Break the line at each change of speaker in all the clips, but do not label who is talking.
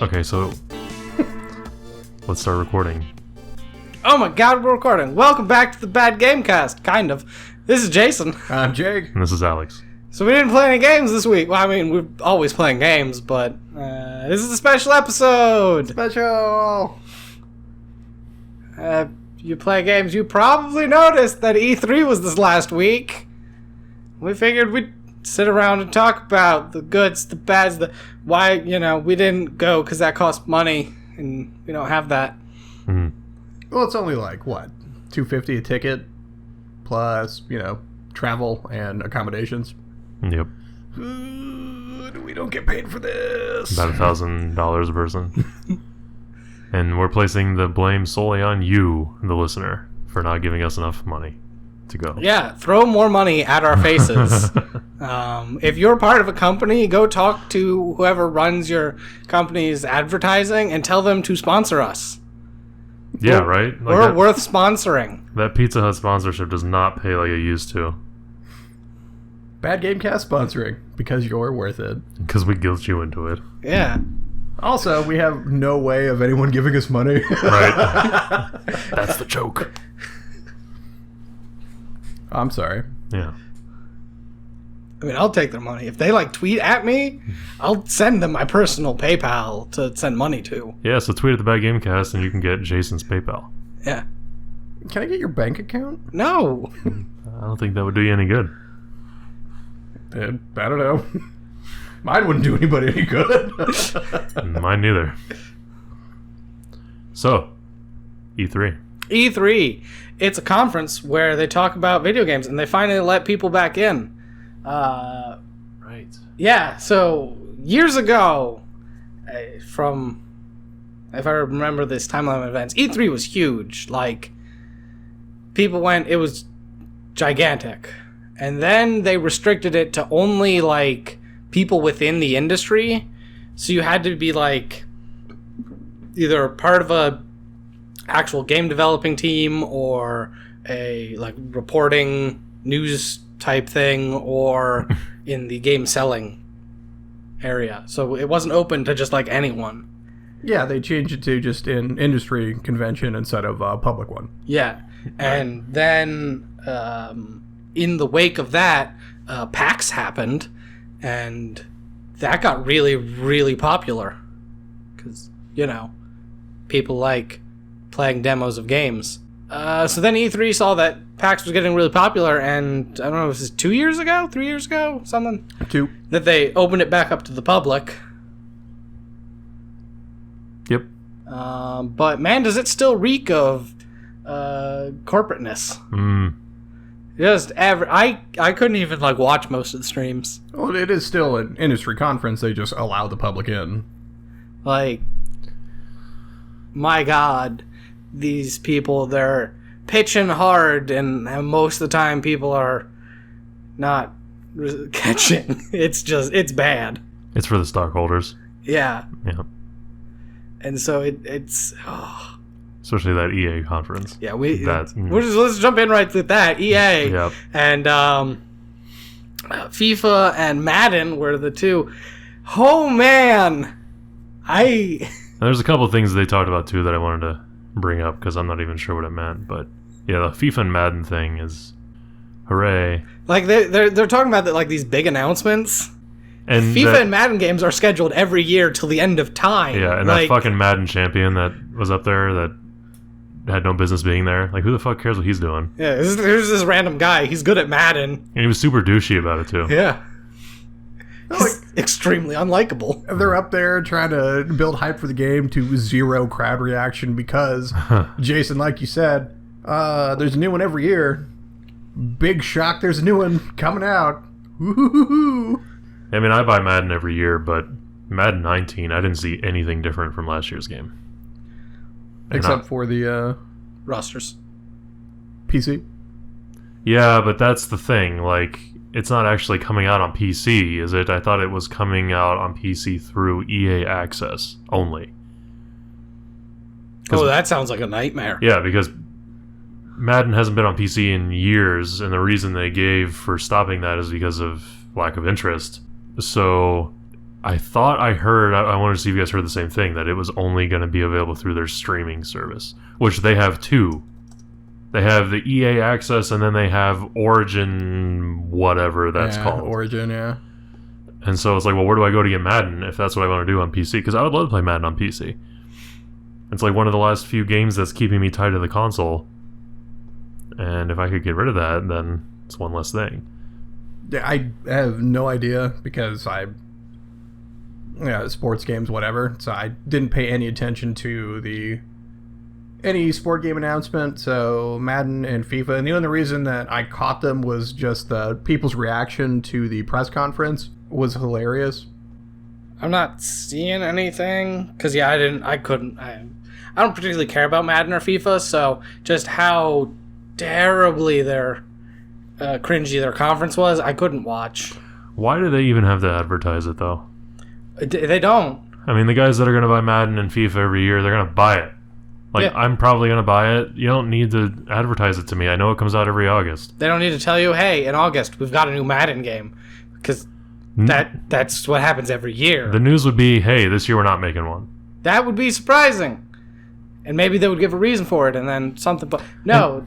Okay, so let's start recording.
Oh my god, we're recording. Welcome back to the Bad Gamecast, kind of. This is Jason.
I'm Jake.
And this is Alex.
So we didn't play any games this week. Well, I mean, we're always playing games, but this is a special episode.
Special!
You play games, you probably noticed that E3 was this last week. We figured we'd sit around and talk about the goods, the bads, the why, we didn't go because that cost money, and we don't have that.
Mm-hmm.
Well, it's only like, what, $250 a ticket, plus, travel and accommodations.
Yep.
We don't get paid for this.
About $1,000 a person. And we're placing the blame solely on you, the listener, for not giving us enough money to go.
Yeah, throw more money at our faces. If you're part of a company, go talk to whoever runs your company's advertising and tell them to sponsor us.
Yeah, right? Like
We're worth sponsoring.
That Pizza Hut sponsorship does not pay like it used to.
Bad Gamecast sponsoring, because you're worth it.
Because we guilt you into it.
Yeah.
Also, we have no way of anyone giving us money.
Right? That's the joke.
I'm sorry.
Yeah.
I mean, I'll take their money. If they, tweet at me, I'll send them my personal PayPal to send money to.
Yeah, so tweet at the Bad Gamecast and you can get Jason's PayPal.
Yeah.
Can I get your bank account?
No.
I don't think that would do you any good.
I don't know. Mine wouldn't do anybody any good.
Mine neither. So, E3.
E3. It's a conference where they talk about video games, and they finally let people back in.
Right.
Yeah, so years ago, if I remember this timeline of events, E3 was huge. People went, it was gigantic. And then they restricted it to only, people within the industry. So you had to be, either part of a actual game developing team or a, reporting news type thing or in the game selling area. So it wasn't open to just, anyone.
Yeah, they changed it to just an industry convention instead of a public one.
Yeah. And then in the wake of that, PAX happened, and that got really, really popular. Because, people like playing demos of games. So then E3 saw that PAX was getting really popular, and I don't know, was this 2 years ago? 3 years ago? Something?
2.
That they opened it back up to the public.
Yep.
But man, does it still reek of corporateness. Just I couldn't even watch most of the streams.
Well, it is still an industry conference. They just allow the public in.
My God, these people, they're pitching hard, and most of the time people are not catching. It's bad.
It's for the stockholders.
Yeah.
Yeah.
And so it's... Oh.
Especially that EA conference.
Yeah, let's jump in right with that. EA
Yep.
and FIFA and Madden were the two. Oh man,
There's a couple of things they talked about too that I wanted to bring up because I'm not even sure what it meant. But yeah, the FIFA and Madden thing is hooray.
They're talking about that these big announcements.
And
FIFA and Madden games are scheduled every year till the end of time.
Yeah, and that fucking Madden champion that was up there that had no business being there. Who the fuck cares what he's doing?
Yeah, here's this random guy. He's good at Madden.
And he was super douchey about it, too.
Yeah. He's extremely unlikable.
They're up there trying to build hype for the game to zero crowd reaction because, Jason, like you said, there's a new one every year. Big shock, there's a new one coming out. Woo-hoo-hoo-hoo.
I mean, I buy Madden every year, but Madden 19, I didn't see anything different from last year's game.
Except for the
rosters.
PC.
Yeah, but that's the thing. It's not actually coming out on PC, is it? I thought it was coming out on PC through EA Access only.
Oh, that sounds like a nightmare.
Yeah, because Madden hasn't been on PC in years, and the reason they gave for stopping that is because of lack of interest. So I thought I heard, I wanted to see if you guys heard the same thing, that it was only going to be available through their streaming service, which they have two. They have the EA Access, and then they have Origin, whatever that's called.
Origin, yeah.
And so it's like, well, where do I go to get Madden if that's what I want to do on PC? Because I would love to play Madden on PC. It's like one of the last few games that's keeping me tied to the console. And if I could get rid of that, then it's one less thing.
Yeah, I have no idea because sports games, whatever. So I didn't pay any attention to any sport game announcement. So Madden and FIFA, and the only reason that I caught them was just the people's reaction to the press conference was hilarious.
I'm not seeing anything because I don't particularly care about Madden or FIFA. So just how terribly cringy their conference was, I couldn't watch.
Why do they even have to advertise it, though?
They don't.
I mean, the guys that are going to buy Madden and FIFA every year, they're going to buy it. Like, yeah. I'm probably going to buy it. You don't need to advertise it to me. I know it comes out every August.
They don't need to tell you, hey, in August, we've got a new Madden game. Because that's what happens every year.
The news would be, hey, this year we're not making one.
That would be surprising. And maybe they would give a reason for it and then something. But no,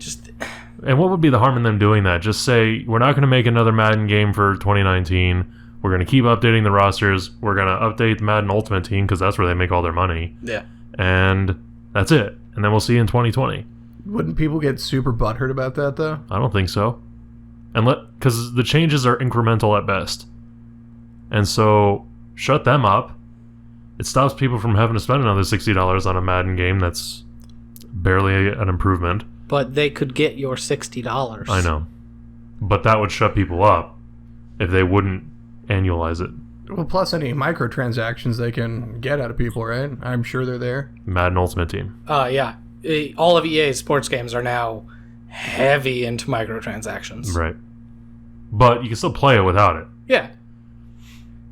And what would be the harm in them doing that? Just say, we're not going to make another Madden game for 2019. We're going to keep updating the rosters. We're going to update the Madden Ultimate Team because that's where they make all their money.
Yeah.
And that's it. And then we'll see you in 2020.
Wouldn't people get super butthurt about that, though?
I don't think so. Because the changes are incremental at best. And so, shut them up. It stops people from having to spend another $60 on a Madden game that's barely an improvement.
But they could get your $60.
I know. But that would shut people up if they wouldn't annualize it.
Well, plus any microtransactions they can get out of people, right? I'm sure they're there.
Madden Ultimate Team.
Yeah. All of EA's sports games are now heavy into microtransactions.
Right. But you can still play it without it.
Yeah.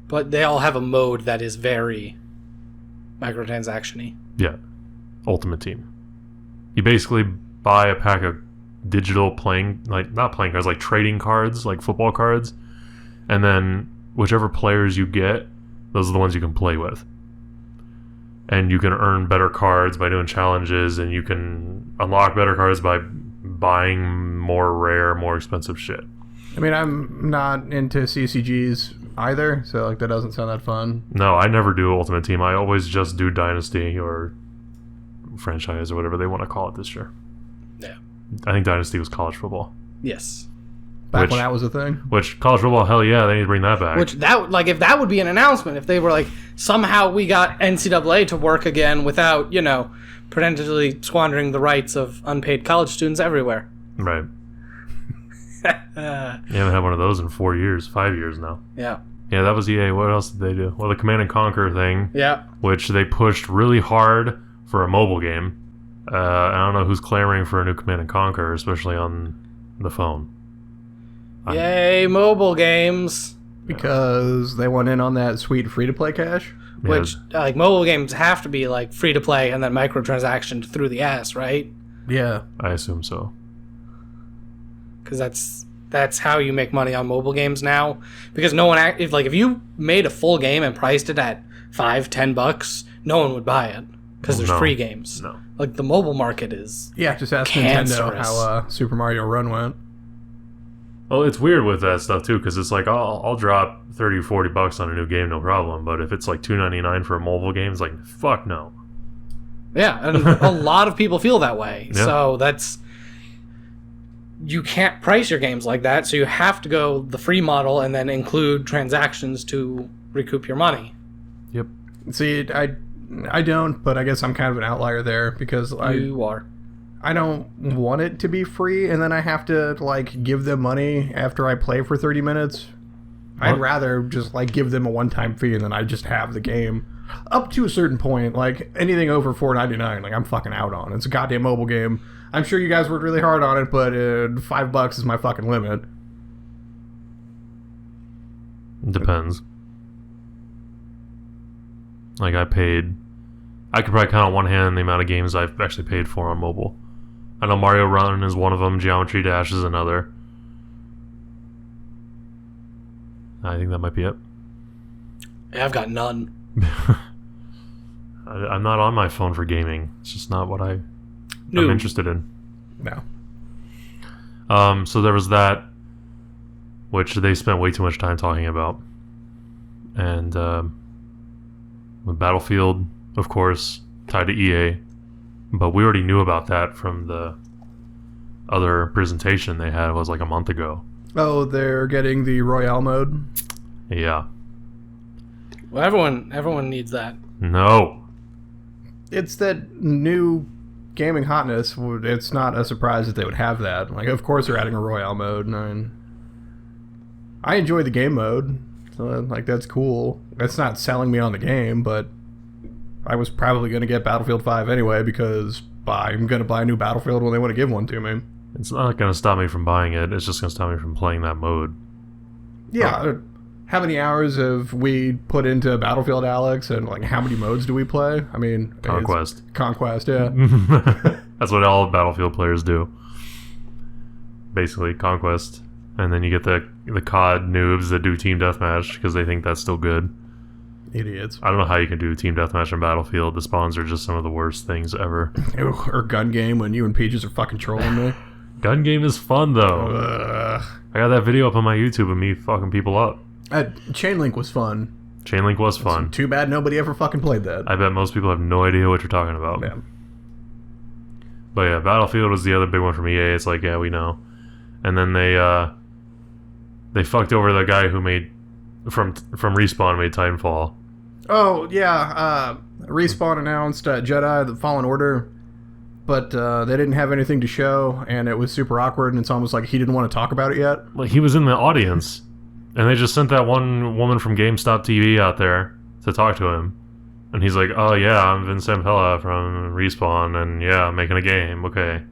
But they all have a mode that is very microtransaction-y.
Yeah. Ultimate Team. You basically buy a pack of digital not playing cards, like trading cards, like football cards, and then whichever players you get, those are the ones you can play with. And you can earn better cards by doing challenges, and you can unlock better cards by buying more rare, more expensive shit.
I mean, I'm not into CCGs either, so like that doesn't sound that fun.
No, I never do Ultimate Team. I always just do Dynasty or franchise or whatever they want to call it this year.
Yeah.
I think Dynasty was college football.
Yes.
Back when that was a thing.
Which, college football, hell yeah, they need to bring that back.
Which, if that would be an announcement, if they were like, somehow we got NCAA to work again without, potentially squandering the rights of unpaid college students everywhere.
Right. You haven't had one of those in 5 years now.
Yeah.
Yeah, that was EA. What else did they do? Well, the Command & Conquer thing.
Yeah. Which
they pushed really hard for a mobile game. I don't know who's clamoring for a new Command & Conquer, especially on the phone.
Yay, mobile games.
Because they went in on that sweet free-to-play cash?
Yeah.
Which, mobile games have to be, free-to-play and then microtransactions through the ass, right?
Yeah.
I assume so.
Because that's how you make money on mobile games now. Because no one, if you made a full game and priced it at $5-10, no one would buy it. Because there's free games.
No.
The mobile market is
just ask
cancerous.
Nintendo how Super Mario Run went.
Well, it's weird with that stuff too, because it's like I'll drop $30 or $40 on a new game, no problem. But if it's like $2.99 for a mobile game, it's like fuck no.
Yeah, and a lot of people feel that way.
Yeah.
So you can't price your games like that. So you have to go the free model and then include transactions to recoup your money.
Yep.
See, I don't, but I guess I'm kind of an outlier there because
You are.
I don't want it to be free, and then I have to give them money after I play for 30 minutes.
What?
I'd rather just give them a one-time fee, and then I just have the game up to a certain point. Anything over $4.99, I'm fucking out on. It's a goddamn mobile game. I'm sure you guys worked really hard on it, but $5 is my fucking limit.
Depends. I could probably count on one hand the amount of games I've actually paid for on mobile. I know Mario Run is one of them, Geometry Dash is another. I think that might be it.
Yeah, I've got none.
I'm not on my phone for gaming. It's just not what I'm
Noob.
interested in.
No.
So there was that, which they spent way too much time talking about. And with Battlefield, of course, tied to EA. But we already knew about that from the other presentation they had. It was like a month ago.
Oh, they're getting the Royale mode?
Yeah.
Well, everyone needs that.
No.
It's that new gaming hotness. It's not a surprise that they would have that. Like, of course they're adding a Royale mode. I mean, I enjoy the game mode. So, like, that's cool. That's not selling me on the game, but I was probably going to get Battlefield 5 anyway because I'm going to buy a new Battlefield when they want to give one to me.
It's not going to stop me from buying it. It's just going to stop me from playing that mode.
Yeah. How many hours have we put into Battlefield, Alex? And, like, how many modes do we play? I mean...
Conquest.
Conquest, yeah.
That's what all Battlefield players do. Basically, Conquest. And then you get the COD noobs that do Team Deathmatch because they think that's still good.
Idiots.
I don't know how you can do Team Deathmatch in Battlefield. The spawns are just some of the worst things ever.
Or gun game when you and Peaches are fucking trolling me.
Gun game is fun, though. I got that video up on my YouTube of me fucking people up.
Chainlink was fun.
Chainlink was fun.
Too bad nobody ever fucking played that.
I bet most people have no idea what you're talking about.
Yeah.
But yeah, Battlefield was the other big one from EA. It's like, yeah, we know. And then they fucked over the guy who made from Respawn made Titanfall.
Oh, yeah. Respawn announced Jedi, The Fallen Order, but they didn't have anything to show, and it was super awkward, and it's almost like he didn't want to talk about it yet.
Like, he was in the audience, and they just sent that one woman from GameStop TV out there to talk to him. And he's like, oh, yeah, I'm Vince Zampella from Respawn, and yeah, I'm making a game, okay.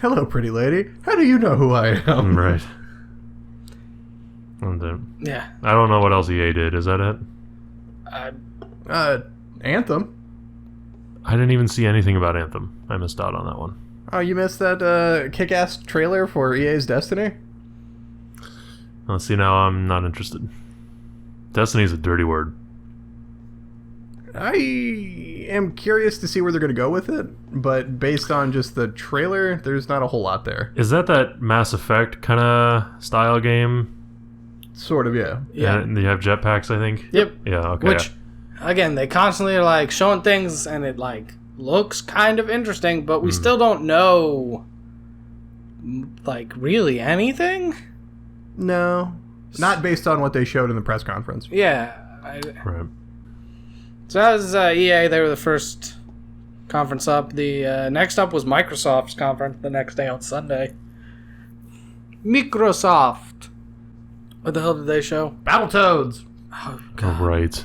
Hello, pretty lady. How do you know who I am?
Right. And,
Yeah.
I don't know what else EA did. Is that it?
Anthem.
I didn't even see anything about Anthem. I missed out on that one.
Oh, you missed that kick-ass trailer for EA's Destiny?
Let's see, now I'm not interested. Destiny's a dirty word.
I am curious to see where they're going to go with it, but based on just the trailer, there's not a whole lot there.
Is that Mass Effect kind of style game?
Sort of, yeah.
Yeah.
And you have jetpacks, I think?
Yep.
Yeah, okay.
Which, again, they constantly are like showing things, and it like looks kind of interesting, but we still don't know like really anything.
No. Not based on what they showed in the press conference.
Yeah.
Right.
So that was EA. They were the first conference up. The next up was Microsoft's conference the next day on Sunday. Microsoft. What the hell did they show?
Battletoads!
Oh,
Oh, right.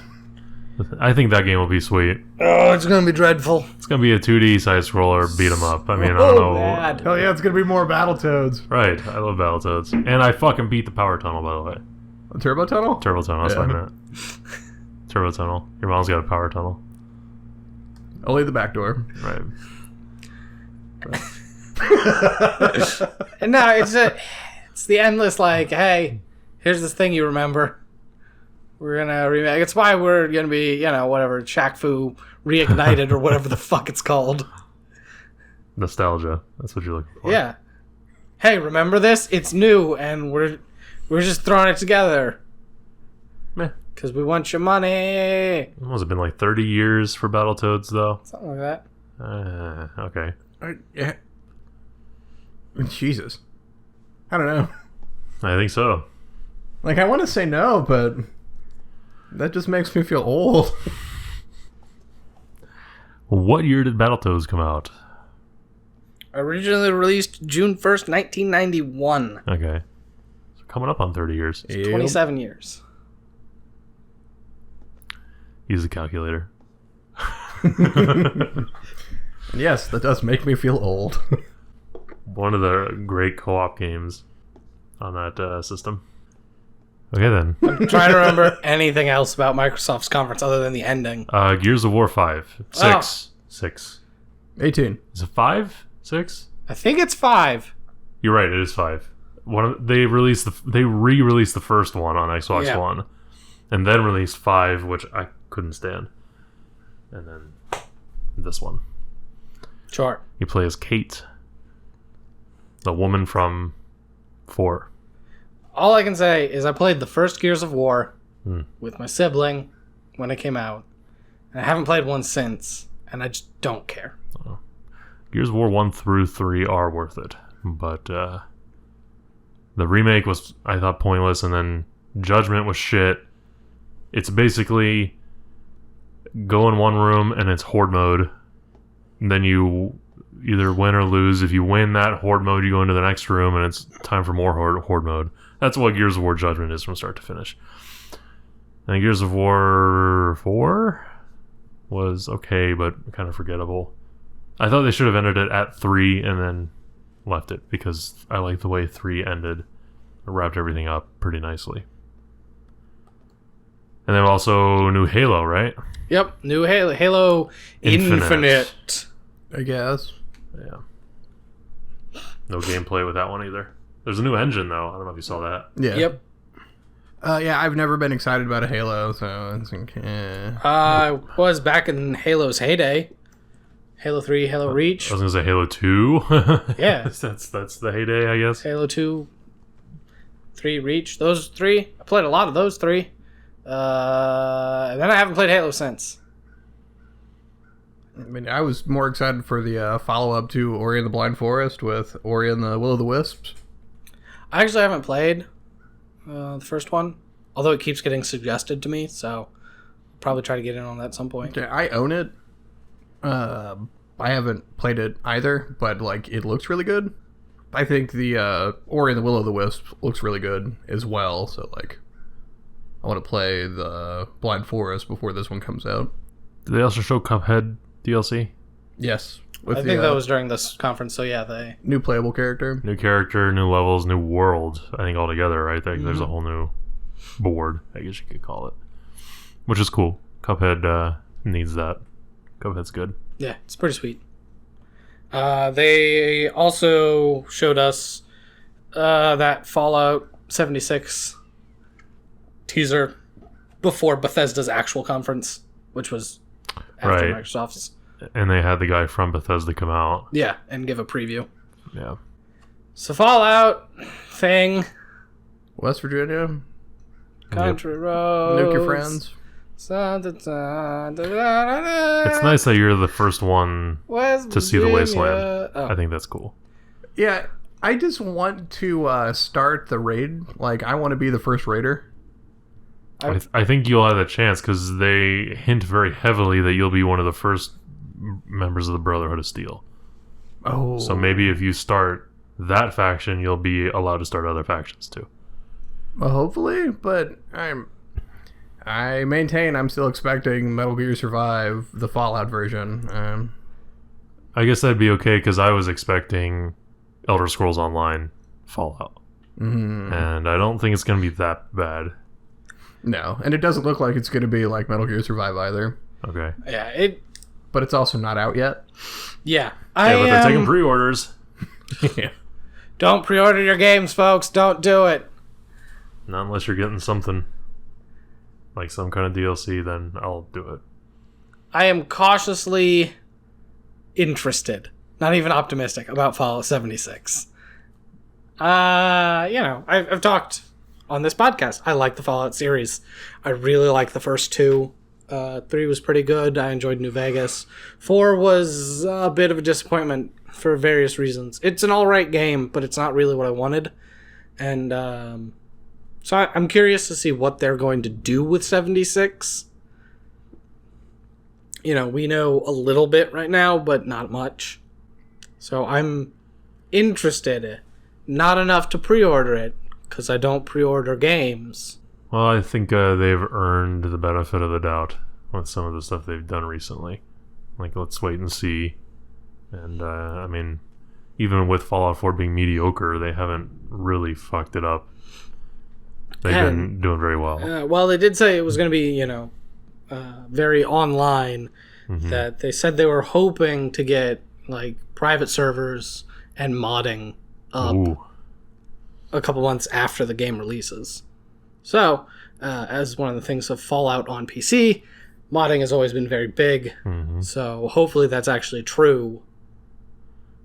I think that game will be sweet.
Oh, it's gonna be dreadful.
It's going to be a 2D side-scroller beat-em-up. I mean, I don't
Oh,
know.
bad.
Hell yeah, it's going to be more Battletoads.
Right, I love Battletoads. And I fucking beat the Power Tunnel, by the way.
A Turbo Tunnel?
Turbo Tunnel, that's
Yeah.
what I meant. Turbo Tunnel. Your mom's got a Power Tunnel.
Only the back door.
Right.
And now it's the endless like, hey, here's this thing you remember. We're gonna remake. It's why we're gonna be, whatever, Shaq Fu reignited or whatever the fuck it's called.
Nostalgia. That's what you're looking for.
Yeah. Hey, remember this? It's new, and we're just throwing it together
Meh.
because we want your money.
It must have been like 30 years for Battletoads, though.
Something like that.
Okay.
Yeah. Jesus. I don't know.
I think so.
Like, I want to say no, but that just makes me feel old.
What year did Battletoads come out?
Originally released June 1st, 1991.
Okay. So coming up on 30 years.
27 years.
Use the calculator.
Yes, that does make me feel old.
One of the great co-op games on that system. Okay, then.
I'm trying to remember anything else about Microsoft's conference other than the ending.
Gears of War 5. 6. 6.
18.
Is it 5? 6?
I think it's 5.
You're right, it is 5. They re-released the first one on Xbox
Yeah.
One. and then released 5, which I couldn't stand, and then this one.
Sure.
You play as Kate, the woman from 4.
All I can say is I played the first Gears of War
Hmm.
with my sibling when it came out, and I haven't played one since, and I just don't care.
Gears of War 1 through 3 are worth it, but the remake was, I thought, pointless, and then Judgment was shit. It's basically go in one room and it's horde mode, and then you either win or lose. If you win that horde mode, you go into the next room and it's time for more horde mode. That's what Gears of War Judgment is from start to finish. And Gears of War 4 was okay, but kind of forgettable. I thought they should have ended it at 3 and then left it, because I like the way 3 ended. It wrapped everything up pretty nicely. And then also new Halo, right?
Yep, new Halo Infinite.
I guess.
Yeah. No gameplay with that one either. There's a new engine, though. I don't know if you saw that.
Yeah.
Yep.
Yeah, I've never been excited about a Halo, so it's like,
I was back in Halo's heyday. Halo 3, Halo Reach.
I was going to say Halo 2.
Yeah.
That's the heyday, I guess.
Halo 2, 3, Reach. Those 3. I played a lot of those 3. And then I haven't played Halo since.
I mean, I was more excited for the follow-up to Ori and the Blind Forest with Ori and the Will of the Wisps.
I actually haven't played the first one, although it keeps getting suggested to me, so I'll probably try to get in on that at some point.
Okay, I own it. I haven't played it either, but like it looks really good. I think the Ori and the Will of the Wisp looks really good as well, so like I want to play the Blind Forest before this one comes out.
Did they also show Cuphead DLC?
Yes.
I think that was during this conference, so yeah, they...
New playable character.
New character, new levels, new world, I think altogether, right? There's a whole new board, I guess you could call it. Which is cool. Cuphead needs that. Cuphead's good.
Yeah, it's pretty sweet. They also showed us that Fallout 76 teaser before Bethesda's actual conference, which was after
Right.
Microsoft's.
And they had the guy from Bethesda come out.
Yeah, and give a preview.
Yeah.
So Fallout thing,
West Virginia.
country roads.
Nuke your friends.
It's nice that you're the first one to see the wasteland.
Oh.
I think that's cool.
Yeah, I just want to start the raid. Like, I want to be the first raider.
I think you'll have a chance because they hint very heavily that you'll be one of the first members of the Brotherhood of Steel.
Oh.
So maybe if you start that faction, you'll be allowed to start other factions too.
Well, hopefully, but I maintain I'm still expecting Metal Gear Survive, the Fallout version.
I guess that'd be okay because I was expecting Elder Scrolls Online Fallout. And I don't think it's going to be that bad.
No, and it doesn't look like it's going to be like Metal Gear Survive either.
Okay.
Yeah,
But it's also not out yet.
yeah.
Yeah, but they're taking pre-orders.
Yeah.
Don't pre-order your games, folks. Don't do it.
Not unless you're getting something like some kind of DLC, then I'll do it.
I am cautiously interested, not even optimistic, about Fallout 76. I've talked on this podcast. I like the Fallout series. I really like the first 2. 3 was pretty good. I enjoyed New Vegas. 4 was a bit of a disappointment for various reasons. It's an alright game, but it's not really what I wanted. And so I'm curious to see what they're going to do with 76. We know a little bit right now, but not much. So I'm interested. Not enough to pre-order it, because I don't pre-order games.
Well, I think they've earned the benefit of the doubt with some of the stuff they've done recently. Like, let's wait and see. And, I mean, even with Fallout 4 being mediocre, they haven't really fucked it up. They've been doing very well.
Well, they did say it was going to be, very online. That they said they were hoping to get, like, private servers and modding up
Ooh.
a couple months after the game releases. So, as one of the things of Fallout on PC, modding has always been very big.
Mhm.
So hopefully that's actually true.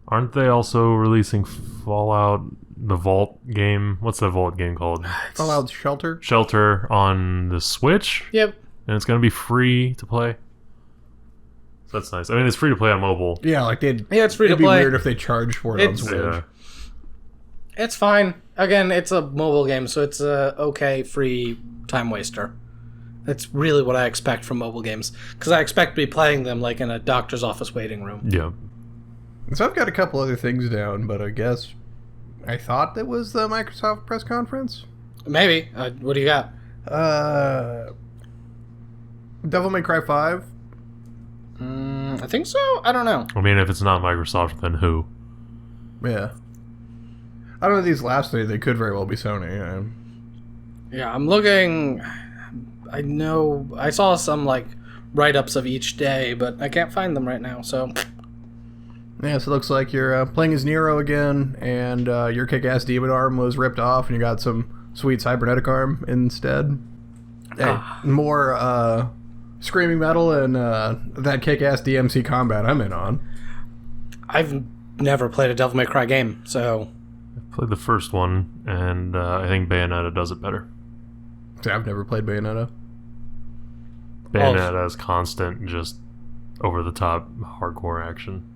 Aren't they also releasing Fallout, the Vault game? What's the Vault game called?
Fallout Shelter.
Shelter on the Switch?
Yep.
And it's going to be free to play. So that's nice. I mean, it's free to play on mobile.
Yeah, like
It's free to
it'd be
play.
weird if they charged for it on
It's-
Switch.
Yeah.
It's fine. Again, it's a mobile game, so it's a okay free time waster. That's really what I expect from mobile games, because I expect to be playing them like in a doctor's office waiting room.
Yeah.
So I've got a couple other things down, but I guess I thought that was the Microsoft press conference.
Maybe. What do you got?
Devil May Cry 5.
I think so. I don't know.
I mean, if it's not Microsoft, then who?
Yeah. I don't know these last three. They could very well be Sony.
Yeah, I'm looking. I know I saw some like write-ups of each day, but I can't find them right now. So
Yeah, so it looks like you're playing as Nero again, and your kick-ass demon arm was ripped off, and you got some sweet cybernetic arm instead. Hey, more screaming metal and that kick-ass DMC combat I'm in on.
I've never played a Devil May Cry game, so
Played the first one, and I think Bayonetta does it better.
See, I've never played Bayonetta.
Bayonetta is constant, just over-the-top hardcore action.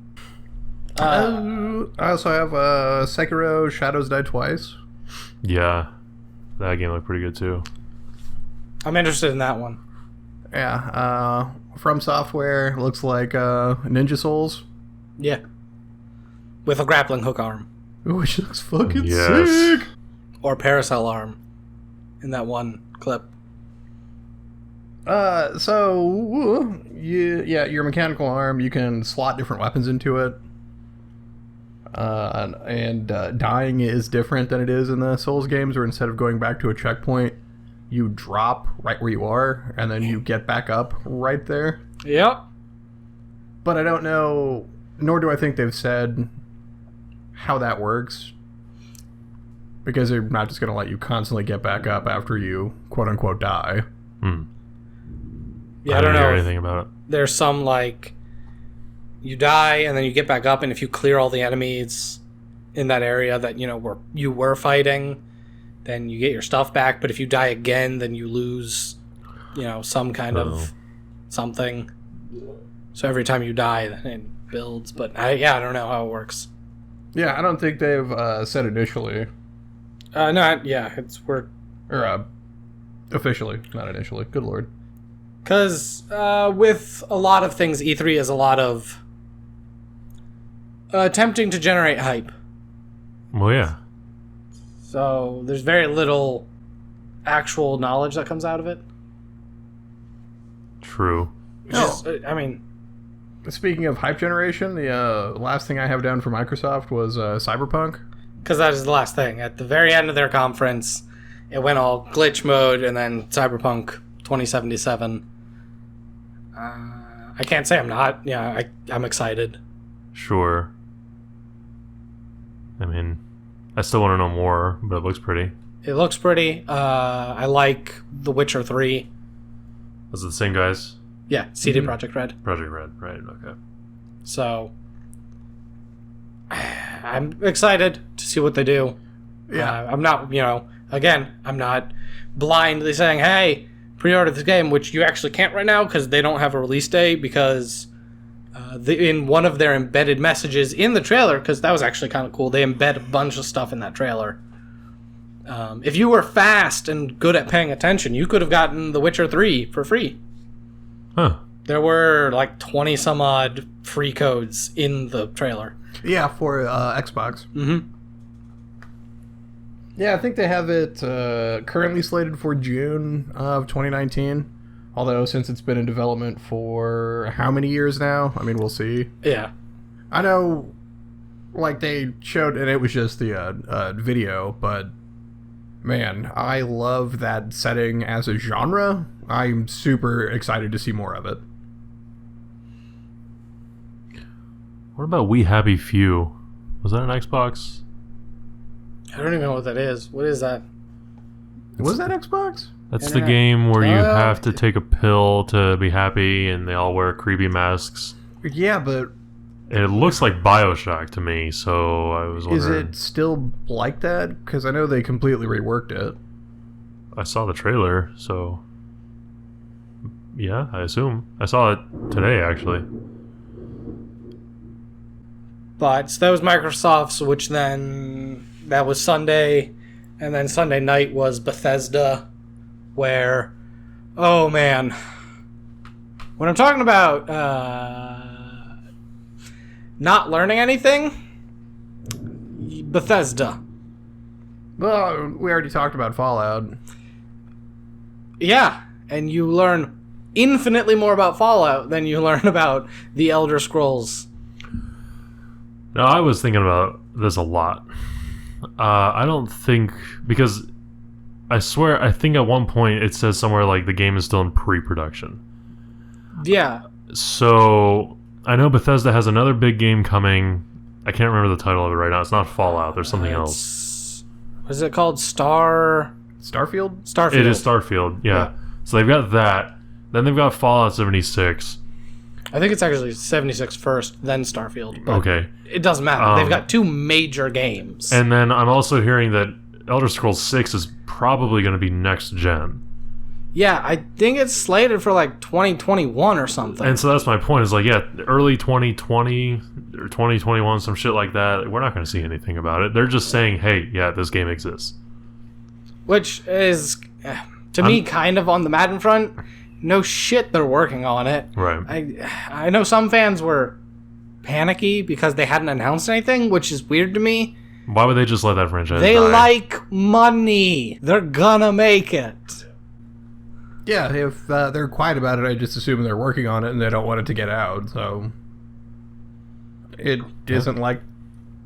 I also have Sekiro Shadows Die Twice.
Yeah. That game looked pretty good, too.
I'm interested in that one.
Yeah, From Software looks like Ninja Souls,
Yeah, with a grappling hook arm
which looks fucking
Yes.
sick.
or paracel arm in that one clip.
So your mechanical arm, you can slot different weapons into it. And dying is different than it is in the Souls games, where instead of going back to a checkpoint, you drop right where you are, and then you get back up right there.
Yep.
But I don't know, nor do I think they've said how that works. Because they're not just going to let you constantly get back up after you, quote-unquote, die.
Yeah, I don't
didn't hear
know.
anything about it.
There's some like you die and then you get back up, and if you clear all the enemies in that area that you were fighting, then you get your stuff back. But if you die again, then you lose some kind of something. So every time you die, then it builds. But I don't know how it works.
Yeah, I don't think they've said initially.
We're
Or officially, not initially. Good lord.
because with a lot of things, E3 is a lot of attempting to generate hype.
Well, yeah.
So there's very little actual knowledge that comes out of it.
True.
Which is, I mean,
Speaking of hype generation, the last thing I have down for Microsoft was Cyberpunk.
because that is the last thing. At the very end of their conference, it went all glitch mode, and then Cyberpunk 2077. I can't say I'm not. Yeah, I'm excited.
Sure. I mean, I still want to know more, but it looks pretty.
It looks pretty. I like The Witcher 3.
Was it the same guys?
Yeah, CD Projekt Red.
Project Red, right, okay.
So I'm excited to see what they do.
Yeah.
I'm not, again, I'm not blindly saying, hey, pre-order this game, which you actually can't right now because they don't have a release date, because in one of their embedded messages in the trailer, because that was actually kind of cool, they embed a bunch of stuff in that trailer. If you were fast and good at paying attention, you could have gotten The Witcher 3 for free.
Huh.
There were like 20 some odd free codes in the trailer.
Yeah, for Xbox.
Mm-hmm.
Yeah, I think they have it currently slated for June of 2019. Although, since it's been in development for how many years now? I mean, we'll see.
Yeah.
I know, like, they showed, and it was just the video, but man, I love that setting as a genre. I'm super excited to see more of it.
What about We Happy Few? Was that an Xbox?
I don't even know what that is. What is that?
Was that Xbox?
That's the
Internet.
game where you
Oh.
have to take a pill to be happy, and they all wear creepy masks.
Yeah, but
It looks like Bioshock to me, so I was
is
wondering.
it still like that? Because I know they completely reworked it.
I saw the trailer, so yeah, I assume I saw it today actually.
But so that was Microsoft's, which then that was Sunday, and then Sunday night was Bethesda, where, oh man, when I'm talking about not learning anything, Bethesda.
Well, we already talked about Fallout.
Yeah, and you learn infinitely more about Fallout than you learn about the Elder Scrolls.
No, I was thinking about this a lot. I don't think because I swear I think at one point it says somewhere like the game is still in pre-production.
Yeah,
So I know Bethesda has another big game coming. I can't remember the title of it right now. It's not Fallout. There's something else.
What is it called? Starfield?
Starfield?
It is Starfield. Yeah. So they've got that. Then they've got Fallout 76.
I think it's actually 76 first, then Starfield. But
Okay.
it doesn't matter. They've got two major games.
And then I'm also hearing that Elder Scrolls 6 is probably going to be next gen.
yeah, I think it's slated for like 2021 or something.
And so that's my point is like, yeah, early 2020 or 2021, some shit like that. We're not going to see anything about it. They're just saying, hey, yeah, this game exists.
Which is, to me, kind of on the Madden front. No shit, they're working on it.
Right.
I know some fans were panicky because they hadn't announced anything, which is weird to me.
Why would they just let that franchise
They
die?
like money. They're gonna make it.
Yeah, if they're quiet about it, I just assume they're working on it and they don't want it to get out. So it isn't like,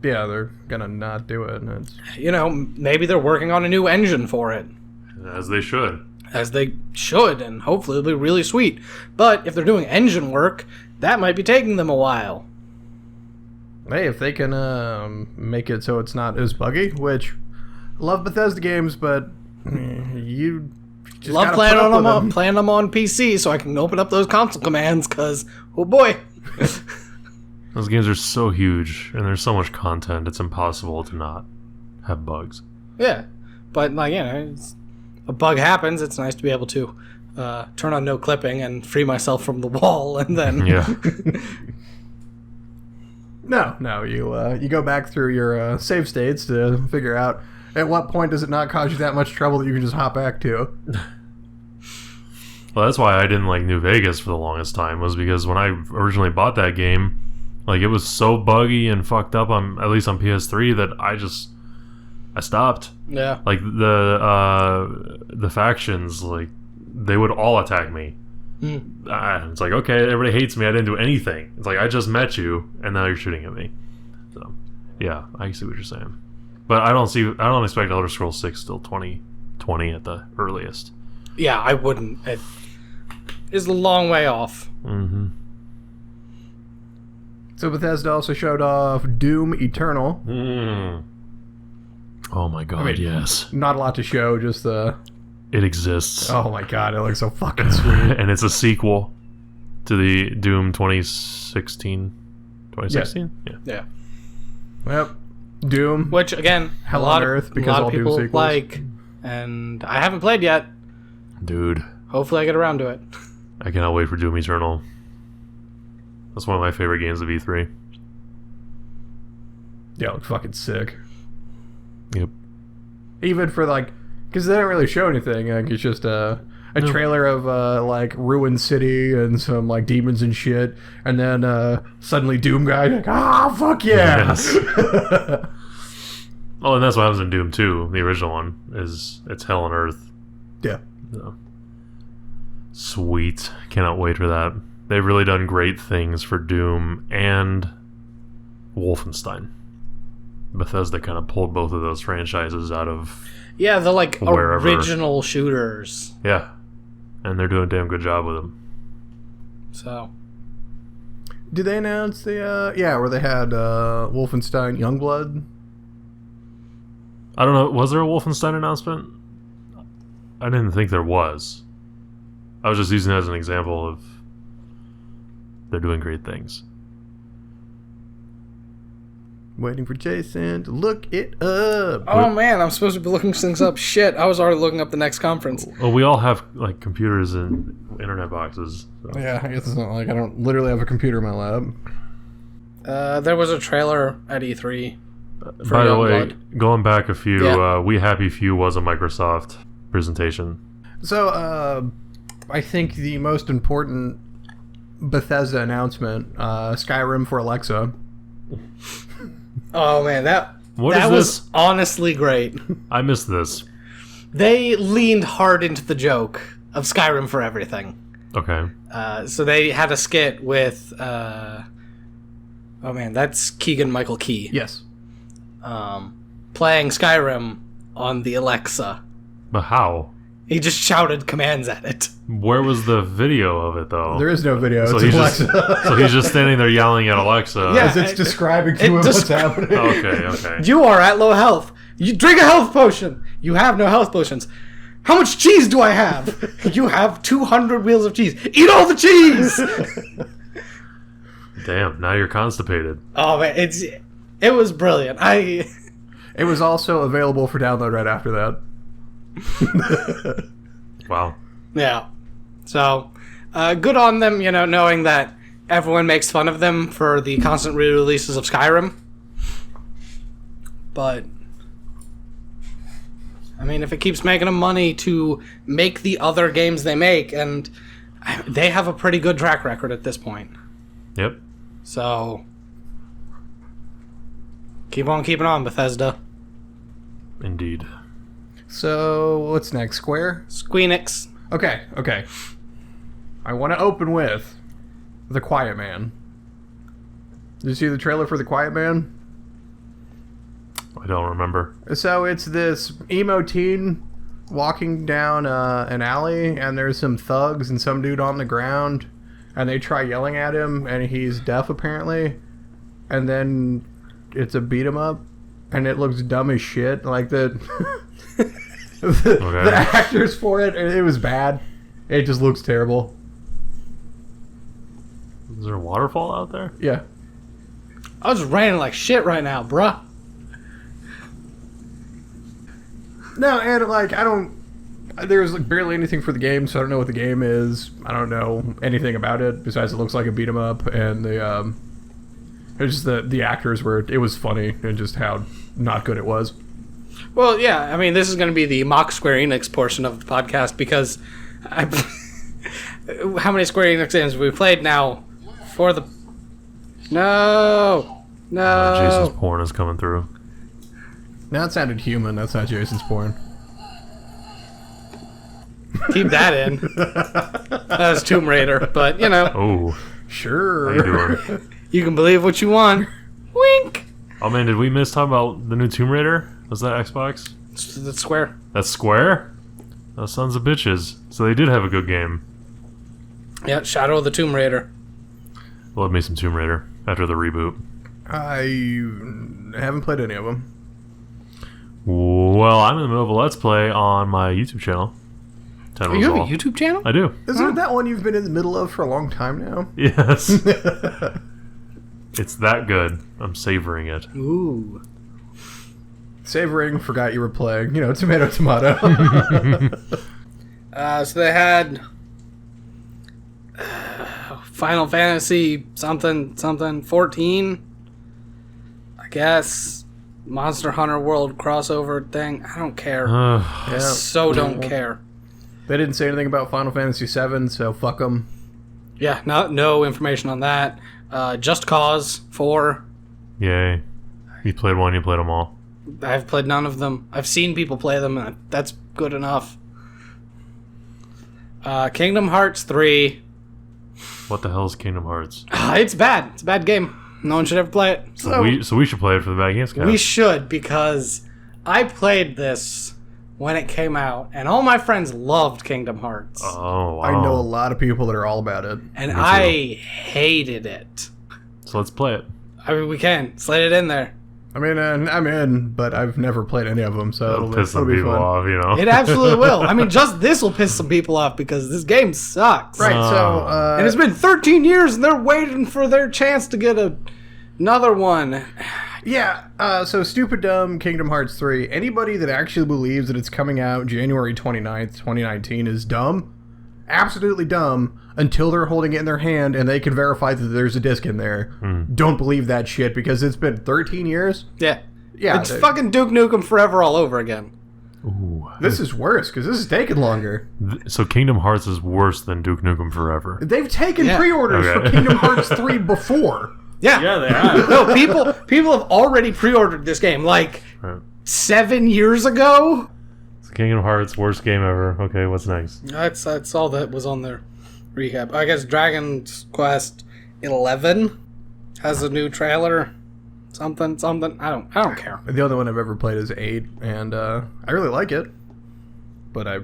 yeah, they're gonna not do it. It's,
You know, maybe they're working on a new engine for it.
As they should.
As they should, and hopefully it'll be really sweet. But if they're doing engine work, that might be taking them a while.
hey, if they can make it so it's not as buggy, which I love Bethesda games, but you just
Love
gotta
playing
put up
them,
with them.
playing them on PC so I can open up those console commands, because, oh boy.
Those games are so huge, and there's so much content, it's impossible to not have bugs.
Yeah, but like a bug happens. It's nice to be able to turn on no clipping and free myself from the wall, and then
Yeah.
No, you go back through your save states to figure out at what point does it not cause you that much trouble that you can just hop back to.
Well, that's why I didn't like New Vegas for the longest time, was because when I originally bought that game, like it was so buggy and fucked up on at least on PS3 that I stopped.
yeah,
Like the factions, like they would all attack me. It's like, okay, everybody hates me. I didn't do anything. It's like I just met you, and now you're shooting at me. So, yeah, I see what you're saying. But I don't expect Elder Scrolls 6 till 2020 at the earliest.
yeah, I wouldn't. It is a long way off.
Mm-hmm.
So Bethesda also showed off Doom Eternal.
Oh my god, yes.
Not a lot to show, just the...
It exists.
Oh my god, it looks so fucking sweet.
And it's a sequel to the Doom 2016. 2016? Yeah.
Yeah,
Yep. Doom.
which again,
Hell
a lot
on
of,
Earth,
a
because
lot
all
of
Doom
people
sequels.
like, and I haven't played yet.
Dude,
Hopefully, I get around to it.
I cannot wait for Doom Eternal. That's one of my favorite games of E3.
Yeah, it looks fucking sick.
Yep.
Even for like... Because they don't really show anything. Like, it's just a trailer of like ruined city and some like demons and shit, and then suddenly Doom guy like, fuck yeah.
Yes. Oh, and that's what happens in Doom 2, the original one, is it's Hell on Earth.
Yeah.
So. Sweet. Cannot wait for that. They've really done great things for Doom and Wolfenstein. Bethesda kind of pulled both of those franchises out of...
Yeah, the like
Wherever.
original shooters.
Yeah. And they're doing a damn good job with them.
So
Did they announce the where they had Wolfenstein Youngblood?
I don't know, was there a Wolfenstein announcement? I didn't think there was. I was just using it as an example of they're doing great things.
Waiting for Jason to look it up.
Oh man, I'm supposed to be looking things up. Shit, I was already looking up the next conference.
Well, we all have like computers and internet boxes. So.
Yeah, I guess it's not like I don't literally have a computer in my lab.
There was a trailer at E3.
By the way,
Youngblood.
going back a few,
Yeah.
We Happy Few was a Microsoft presentation.
So, I think the most important Bethesda announcement, Skyrim for Alexa.
Oh man, that
What
that
is
was
this?
honestly great.
I missed this.
They leaned hard into the joke of Skyrim for everything.
Okay.
So they had a skit with, oh man, that's Keegan Michael Key,
Yes.
playing Skyrim on the Alexa.
But how?
He just shouted commands at it.
Where was the video of it, though?
There is no video.
so
It's
he's
Alexa.
just so he's just standing there yelling at Alexa.
Yeah.
As it's describing to
It
him what's
just-
happening.
Okay.
You are at low health. You drink a health potion. You have no health potions. How much cheese do I have? You have 200 wheels of cheese. Eat all the cheese.
Damn. Now you're constipated.
Oh man, it was brilliant.
It was also available for download right after that.
Wow.
Yeah. So, good on them, knowing that everyone makes fun of them for the constant re-releases of Skyrim. But, I mean, if it keeps making them money to make the other games they make, and they have a pretty good track record at this point.
Yep.
So, keep on keeping on, Bethesda.
Indeed.
So, what's next? Square?
Squeenix.
Okay. I want to open with The Quiet Man. Did you see the trailer for The Quiet Man?
I don't remember.
So it's this emo teen walking down an alley, and there's some thugs and some dude on the ground, and they try yelling at him, and he's deaf apparently, and then it's a beat 'em up, and it looks dumb as shit. Like the the actors for it was bad. It just looks terrible.
Is there a waterfall out there?
Yeah.
I was raining like shit right now, bruh.
No, and like there's like barely anything for the game, so I don't know what the game is. I don't know anything about it besides it looks like a beat 'em up, and it's just the actors it was funny and just how not good it was.
Well, yeah, I mean, this is going to be the mock Square Enix portion of the podcast because how many Square Enix games have we played now for the... No!
Jason's porn is coming through.
Now it sounded human. That's not Jason's porn.
Keep that in. That's Tomb Raider, but,
Oh,
Sure.
how you doing?
you can believe what you want. Wink!
Oh man, did we miss talking about the new Tomb Raider? Was that Xbox?
That's Square.
That's Square? Those sons of bitches. So they did have a good game.
Yeah, Shadow of the Tomb Raider.
Love me some Tomb Raider after the reboot.
I haven't played any of them.
Well, I'm in the middle of a Let's Play on my YouTube channel.
Oh, you have a YouTube channel?
I do.
Isn't it that one you've been in the middle of for a long time now?
Yes. It's that good. I'm savoring it.
Ooh.
Savoring, forgot you were playing. Tomato, tomato.
So they had Final Fantasy something 14, I guess. Monster Hunter World crossover thing. I don't care.
Yeah.
So don't care.
They didn't say anything about Final Fantasy VII, so fuck them.
Yeah, no information on that. Just Cause 4.
Yay. You played one, you played them all.
I've played none of them. I've seen people play them, and that's good enough. Kingdom Hearts 3.
What the hell is Kingdom Hearts?
It's bad. It's a bad game. No one should ever play it.
So we should play it for the Bad Games Cast.
We should, because I played this when it came out, and all my friends loved Kingdom Hearts.
Oh, wow.
I know a lot of people that are all about it.
And
Me too.
I hated it.
So let's play it.
I mean, we can. Slide it in there.
I mean, I'm in, but I've never played any of them, so
It'll piss some
it'll be
people
fun.
off, you know.
It absolutely will. I mean, just this will piss some people off because this game sucks.
Right, so
And it's been 13 years and they're waiting for their chance to get another one.
yeah, so Stupid Dumb Kingdom Hearts 3. Anybody that actually believes that it's coming out January 29th, 2019 is dumb. Absolutely dumb until they're holding it in their hand and they can verify that there's a disc in there. Don't believe that shit because it's been 13 years.
Yeah.
Yeah,
It's fucking Duke Nukem Forever all over again.
Ooh.
This is worse because this is taking longer.
So Kingdom Hearts is worse than Duke Nukem Forever.
They've taken
Yeah.
pre-orders
Okay.
for Kingdom Hearts 3 before.
Yeah.
they have.
No, people have already pre-ordered this game like
Right.
7 years ago.
It's Kingdom Hearts, worst game ever. Okay, what's next?
That's all that was on their recap. I guess Dragon's Quest 11 has a new trailer. Something. I don't care.
The only one I've ever played is 8, and I really like it. But I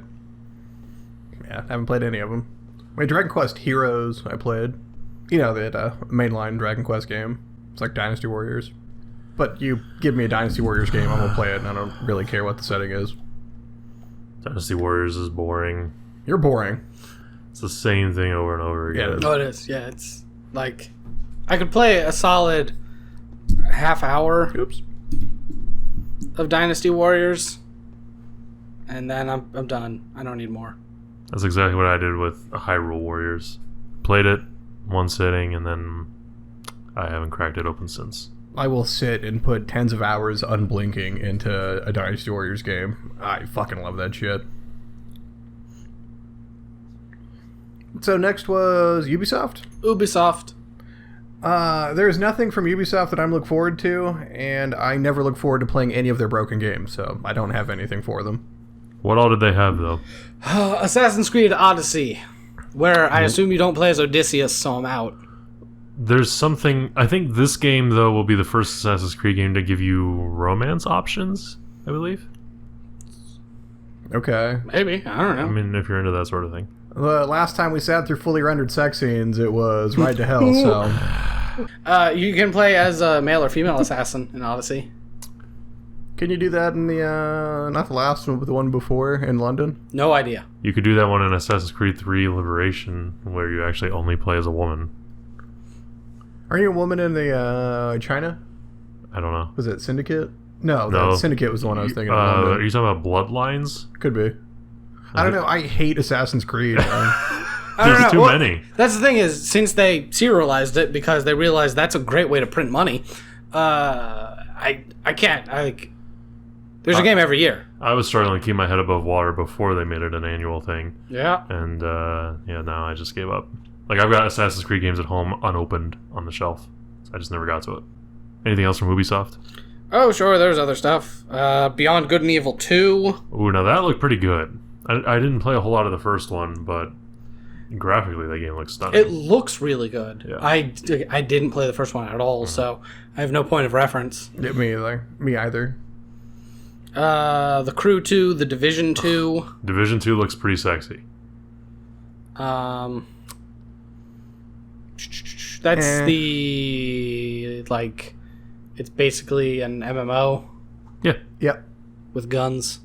haven't played any of them. My Dragon Quest Heroes I played. You know, that mainline Dragon Quest game. It's like Dynasty Warriors. But you give me a Dynasty Warriors game, I'm going to play it, and I don't really care what the setting is.
Dynasty Warriors is boring.
You're boring.
It's the same thing over and over
Yeah,
again.
it is.
Oh, it is. Yeah, it's like I could play a solid half hour
Oops.
of Dynasty Warriors, and then I'm done. I don't need more.
That's exactly what I did with Hyrule Warriors. Played it one sitting, and then I haven't cracked it open since.
I will sit and put tens of hours unblinking into a Dynasty Warriors game. I fucking love that shit. So next was Ubisoft.
Ubisoft.
There's nothing from Ubisoft that I'm looking forward to, and I never look forward to playing any of their broken games, so I don't have anything for them.
What all did they have, though?
Assassin's Creed Odyssey, where I assume you don't play as Odysseus, so I'm out.
There's something... I think this game, though, will be the first Assassin's Creed game to give you romance options, I believe.
Okay.
Maybe. I don't know.
I mean, if you're into that sort of thing.
The last time we sat through fully rendered sex scenes, it was Ride to Hell, so...
You can play as a male or female assassin in Odyssey.
Can you do that in the, not the last one, but the one before, in London?
No idea.
You could do that one in Assassin's Creed 3 Liberation, where you actually only play as a woman.
Are you a woman in the, China?
I don't know.
Was it Syndicate? No,
No.
the Syndicate was the one I was thinking of.
Are
London.
you talking about Bloodlines?
Could be. I don't know. I hate Assassin's Creed.
I don't
There's
know.
too
Well,
many.
That's the thing is, since they serialized it because they realized that's a great way to print money, I can't. There's a game every year.
I was struggling to keep my head above water before they made it an annual thing.
Yeah.
And, yeah, now I just gave up. Like, I've got Assassin's Creed games at home unopened on the shelf. So I just never got to it. Anything else from Ubisoft?
Oh, sure. There's other stuff. Beyond Good and Evil 2.
Ooh, now that looked pretty good. I didn't play a whole lot of the first one, but graphically that game looks stunning.
It looks really good.
Yeah.
I didn't play the first one at all, so I have no point of reference.
Me either.
The Crew 2, The Division 2.
Division 2 looks pretty sexy.
That's
Eh.
the it's basically an MMO
Yeah.
Yep.
with guns.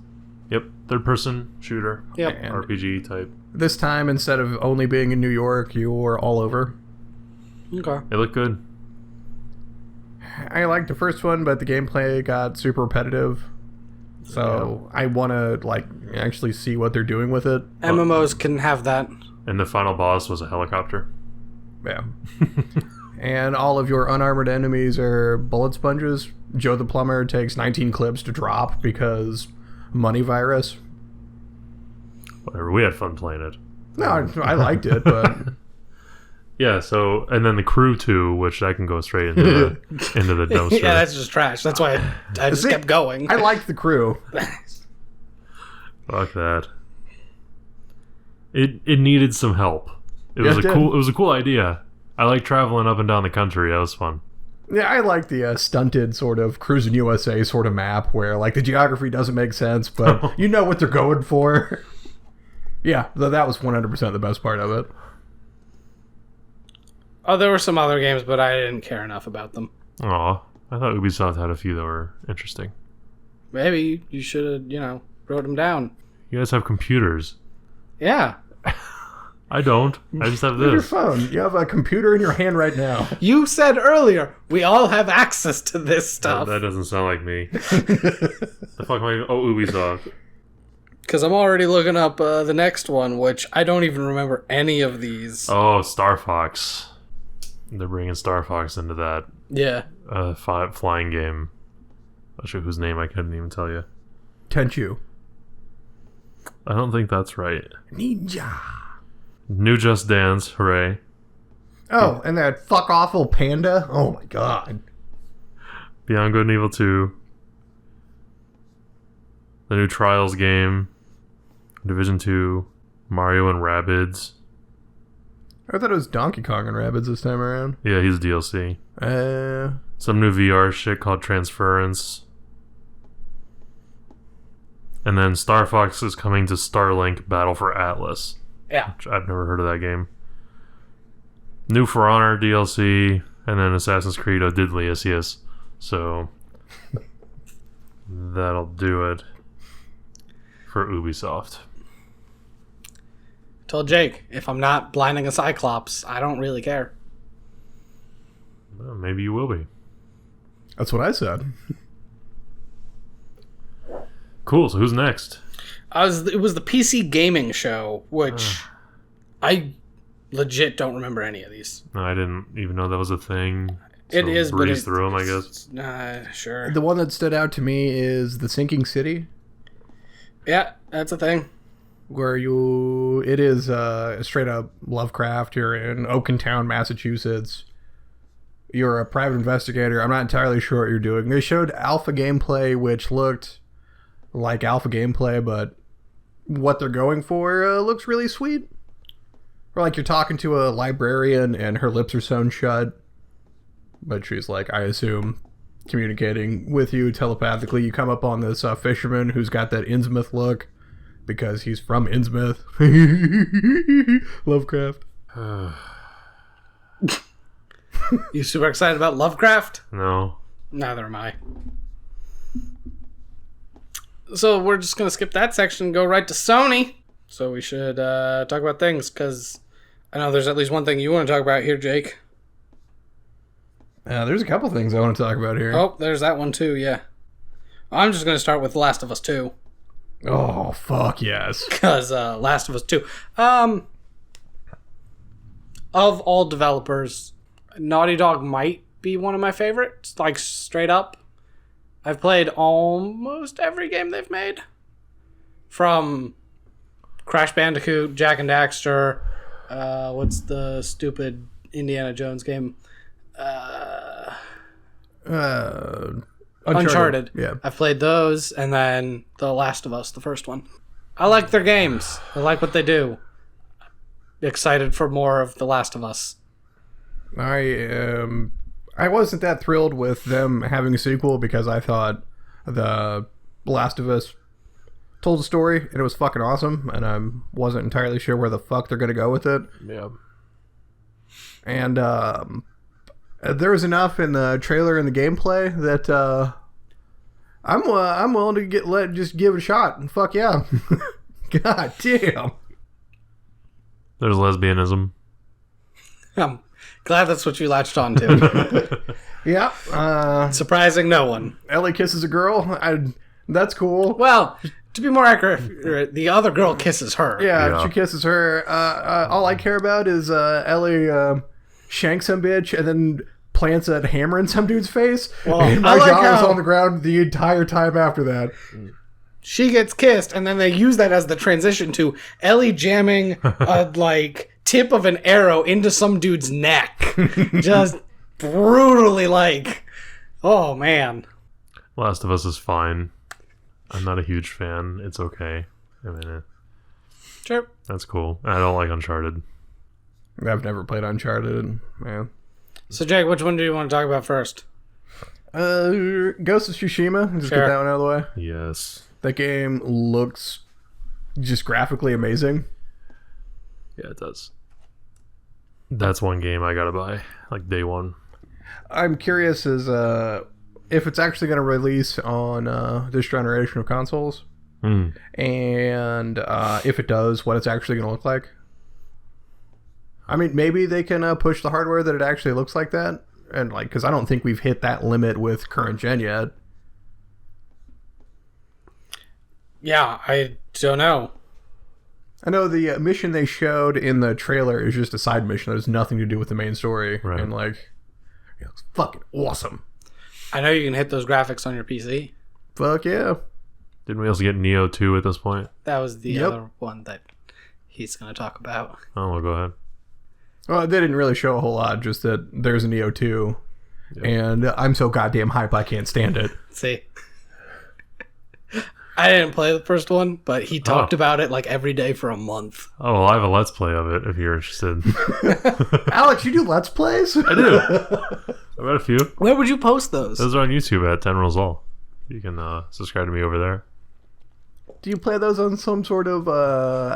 Yep. Third person shooter.
Yep.
And
RPG type.
this time, instead of only being in New York, you're all over.
Okay.
It looked good.
I liked the first one, but the gameplay got super repetitive. So I want to actually see what they're doing with it.
MMOs can have that.
And the final boss was a helicopter.
Yeah. And all of your unarmored enemies are bullet sponges. Joe the Plumber takes 19 clips to drop because money virus.
Whatever. We had fun playing it.
No, I liked it, but
Yeah, so, and then the Crew 2, which I can go straight into the dumpster.
Yeah, that's just trash. That's why I just
See,
kept going.
I liked the crew.
Fuck that. It needed some help. It was
Yeah,
it was a cool idea. I like traveling up and down the country. That was fun.
Yeah, I like the stunted sort of Cruising USA sort of map where the geography doesn't make sense, but you know what they're going for. Yeah, that was 100% the best part of it.
Oh, there were some other games, but I didn't care enough about them.
Aw. I thought Ubisoft had a few that were interesting.
Maybe you should have, wrote them down.
You guys have computers.
Yeah.
I don't. I just have
Look at your
this.
phone. You have a computer in your hand right now.
You said earlier we all have access to this stuff.
That doesn't sound like me. The fuck am I? Oh, Ubisoft.
Because I'm already looking up the next one, which I don't even remember any of these.
Oh, Star Fox. They're bringing Star Fox into that
Yeah.
flying game. Not sure whose name I couldn't even tell you.
Tenchu.
I don't think that's right.
Ninja.
New Just Dance, hooray.
Oh, and that fuck awful panda. Oh my god.
Beyond Good and Evil 2. The new Trials game. Division 2. Mario and Rabbids.
I thought it was Donkey Kong and Rabbids this time around.
Yeah, he's DLC. Some new VR shit called Transference. And then Star Fox is coming to Starlink Battle for Atlas.
Yeah.
Which I've never heard of that game. New For Honor DLC. And then Assassin's Creed Odysseus. So that'll do it for Ubisoft.
Told Jake, if I'm not blinding a Cyclops, I don't really care.
Well, maybe you will be.
That's what I said.
Cool, so who's next?
It was the PC gaming show, which I legit don't remember any of these.
No, I didn't even know that was a thing.
It
So
is, but
breeze through them, I guess.
Sure.
The one that stood out to me is The Sinking City,
Yeah, that's a thing.
where it is straight up Lovecraft. You're in Oakentown, Massachusetts. You're a private investigator. I'm not entirely sure what you're doing. They showed alpha gameplay, which looked like alpha gameplay, but what they're going for looks really sweet. Or like you're talking to a librarian and her lips are sewn shut, but she's like, I assume, communicating with you telepathically. You come up on this fisherman who's got that Innsmouth look because he's from Innsmouth. Lovecraft.
You super excited about Lovecraft?
No.
Neither am I. So we're just going to skip that section and go right to Sony. So we should talk about things, because I know there's at least one thing you want to talk about here, Jake.
There's a couple things I want to talk about here.
Oh, there's that one too, yeah. I'm just going to start with The Last of Us 2.
Oh, fuck yes.
Because Last of Us 2. Of all developers, Naughty Dog might be one of my favorites. Like, straight up. I've played almost every game they've made. From Crash Bandicoot, Jak and Daxter, what's the stupid Indiana Jones game? Uncharted.
Yeah.
I've played those, and then The Last of Us, the first one. I like their games. I like what they do. Excited for more of The Last of Us.
I wasn't that thrilled with them having a sequel because I thought The Last of Us told a story and it was fucking awesome, and I wasn't entirely sure where the fuck they're gonna go with it.
Yeah.
And there was enough in the trailer and the gameplay that I'm willing to just give it a shot. And fuck yeah. God damn.
There's lesbianism.
I'm glad that's what you latched on to.
Yeah.
Surprising no one.
Ellie kisses a girl. That's cool.
Well, to be more accurate, the other girl kisses her.
Yeah,
Yeah.
she kisses her. All I care about is Ellie shanks some bitch and then plants a hammer in some dude's face.
Well,
and my
I like
jaw was
how-
on the ground the entire time after that.
She gets kissed, and then they use that as the transition to Ellie jamming a tip of an arrow into some dude's neck. Just brutally oh man.
Last of Us is fine. I'm not a huge fan. It's okay. I mean,
Sure.
that's cool. I don't like Uncharted.
I've never played Uncharted. Man.
So Jake, which one do you want to talk about first?
Ghost of Tsushima. Just
Sure.
get that one out of the way.
Yes.
That game looks just graphically amazing.
Yeah, it does. That's one game I gotta buy, like day one.
I'm curious as if it's actually going to release on this generation of consoles, and if it does, what it's actually going to look like. I mean, maybe they can push the hardware that it actually looks like that, and like, because I don't think we've hit that limit with current gen yet.
Yeah, I don't know.
I know the mission they showed in the trailer is just a side mission that has nothing to do with the main story,
Right.
and like, it looks fucking awesome.
I know you can hit those graphics on your PC.
Fuck yeah.
Didn't we also get Neo 2 at this point?
That was the
Yep.
other one that he's going to talk about.
Oh, well, go ahead.
Well, they didn't really show a whole lot, just that there's a Neo 2, and I'm so goddamn hype I can't stand it.
See? I didn't play the first one, but he talked about it like every day for a month.
Oh, well, I have a Let's Play of it if you're interested.
Alex, you do Let's Plays?
I do. I've got a few.
Where would you post those?
Those are on YouTube at 10 Rules All. You can subscribe to me over there.
Do you play those on some sort of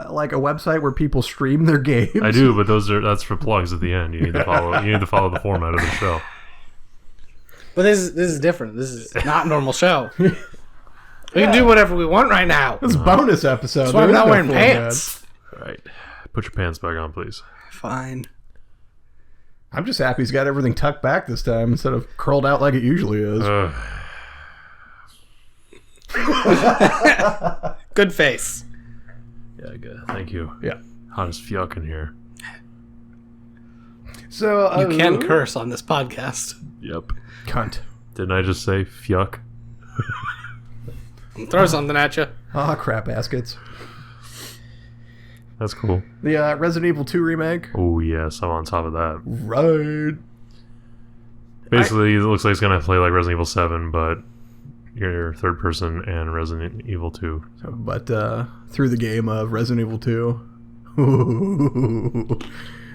like a website where people stream their games?
I do, but that's for plugs at the end. You need to follow. You need to follow the format of the show.
But this is different. This is not a normal show. We can do whatever we want right now.
This is a bonus episode.
That's why I'm
There is
not
no
wearing
format.
pants.
All right, put your pants back on, please.
Fine.
I'm just happy he's got everything tucked back this time instead of curled out like it usually is.
Good face.
Yeah, good. Thank you.
Yeah.
Hot as fuck in here.
So
You can curse on this podcast.
Yep.
cunt.
Didn't I just say fuck?
Throw something at you.
Ah, crap baskets.
That's cool.
The Resident Evil 2 remake.
Oh yes, I'm on top of that.
Right.
Basically, it looks like it's gonna play like Resident Evil 7, but you're third person and Resident Evil 2.
But through the game of Resident Evil 2.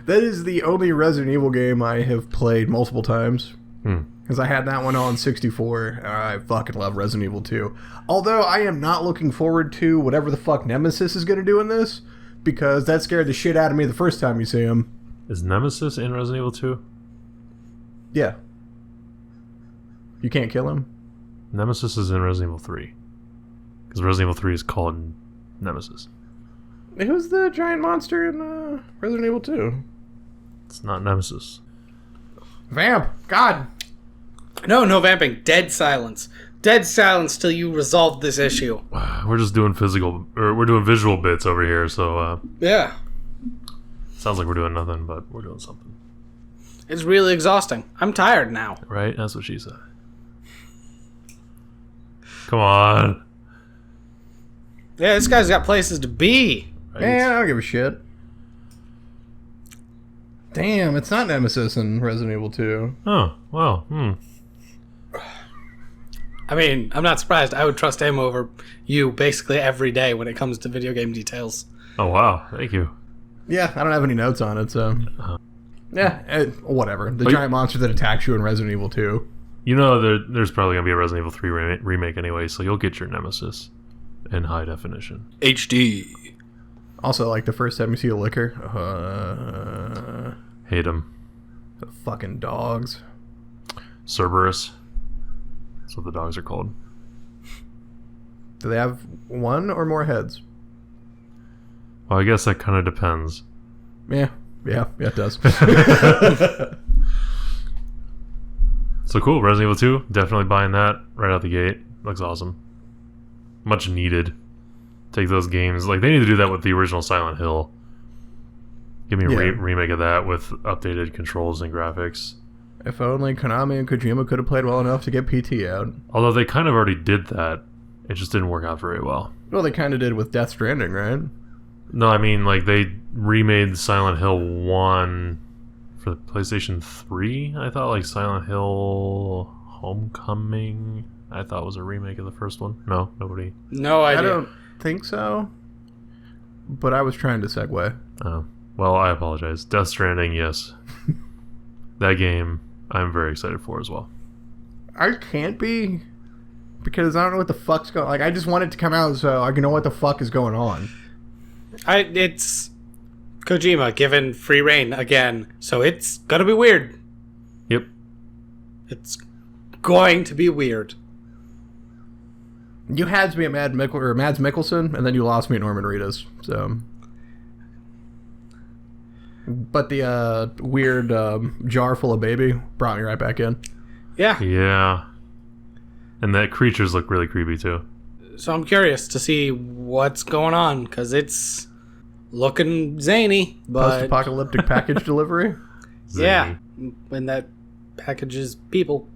That is the only Resident Evil game I have played multiple times. Because I had that one on 64. I fucking love Resident Evil 2. Although I am not looking forward to whatever the fuck Nemesis is going to do in this. Because that scared the shit out of me the first time you see him.
Is Nemesis in Resident Evil 2?
Yeah. You can't kill him?
Nemesis is in Resident Evil 3. Because Resident Evil 3 is called Nemesis.
Who's the giant monster in Resident Evil 2?
It's not Nemesis.
Vamp! God!
No vamping. Dead silence. Dead silence till you resolve this issue.
We're just doing we're doing visual bits over here, so
Yeah.
sounds like we're doing nothing, but we're doing something.
It's really exhausting. I'm tired now.
Right? That's what she said. Come on.
Yeah, this guy's got places to be.
Right?
Man, I don't give a shit. Damn, it's not Nemesis in Resident Evil 2.
Oh, well,
I mean, I'm not surprised. I would trust him over you basically every day when it comes to video game details.
Oh, wow. Thank you.
Yeah, I don't have any notes on it, so... Yeah, whatever. The
But-
giant monster that attacks you in Resident Evil 2.
You know, there's probably going to be a Resident Evil 3 remake anyway, so you'll get your Nemesis in high definition.
HD.
Also, like, the first time you see a liquor...
Hate him.
the fucking dogs.
Cerberus. That's what the dogs are called.
Do they have one or more heads?
Well, I guess that kind of depends.
Yeah, it does.
So cool, Resident Evil 2. Definitely buying that right out the gate. Looks awesome. Much needed. Take those games. Like, they need to do that with the original Silent Hill. Give me a
Yeah.
remake of that with updated controls and graphics.
If only Konami and Kojima could have played well enough to get PT out.
Although they kind of already did that. It just didn't work out very well.
Well, they kind of did with Death Stranding, right?
No, I mean, like, they remade Silent Hill 1 for the PlayStation 3. I thought, like, Silent Hill Homecoming, I thought was a remake of the first one. No, nobody.
No
I
idea.
don't think so. But I was trying to segue.
Oh, well, I apologize. Death Stranding, yes. That game, I'm very excited for as well.
I can't be, because I don't know what the fuck's going. Like, I just want it to come out so I can know what the fuck is going on.
It's Kojima given free reign again, so it's gonna be weird.
Yep.
It's going to be weird.
You had me at Mads Mikkelsen, and then you lost me at Norman Reedus. So, but the weird jar full of baby brought me right back in.
Yeah.
Yeah. And that creatures look really creepy too.
So I'm curious to see what's going on, because it's looking zany, but
Post-apocalyptic package delivery.
yeah, when that packages people.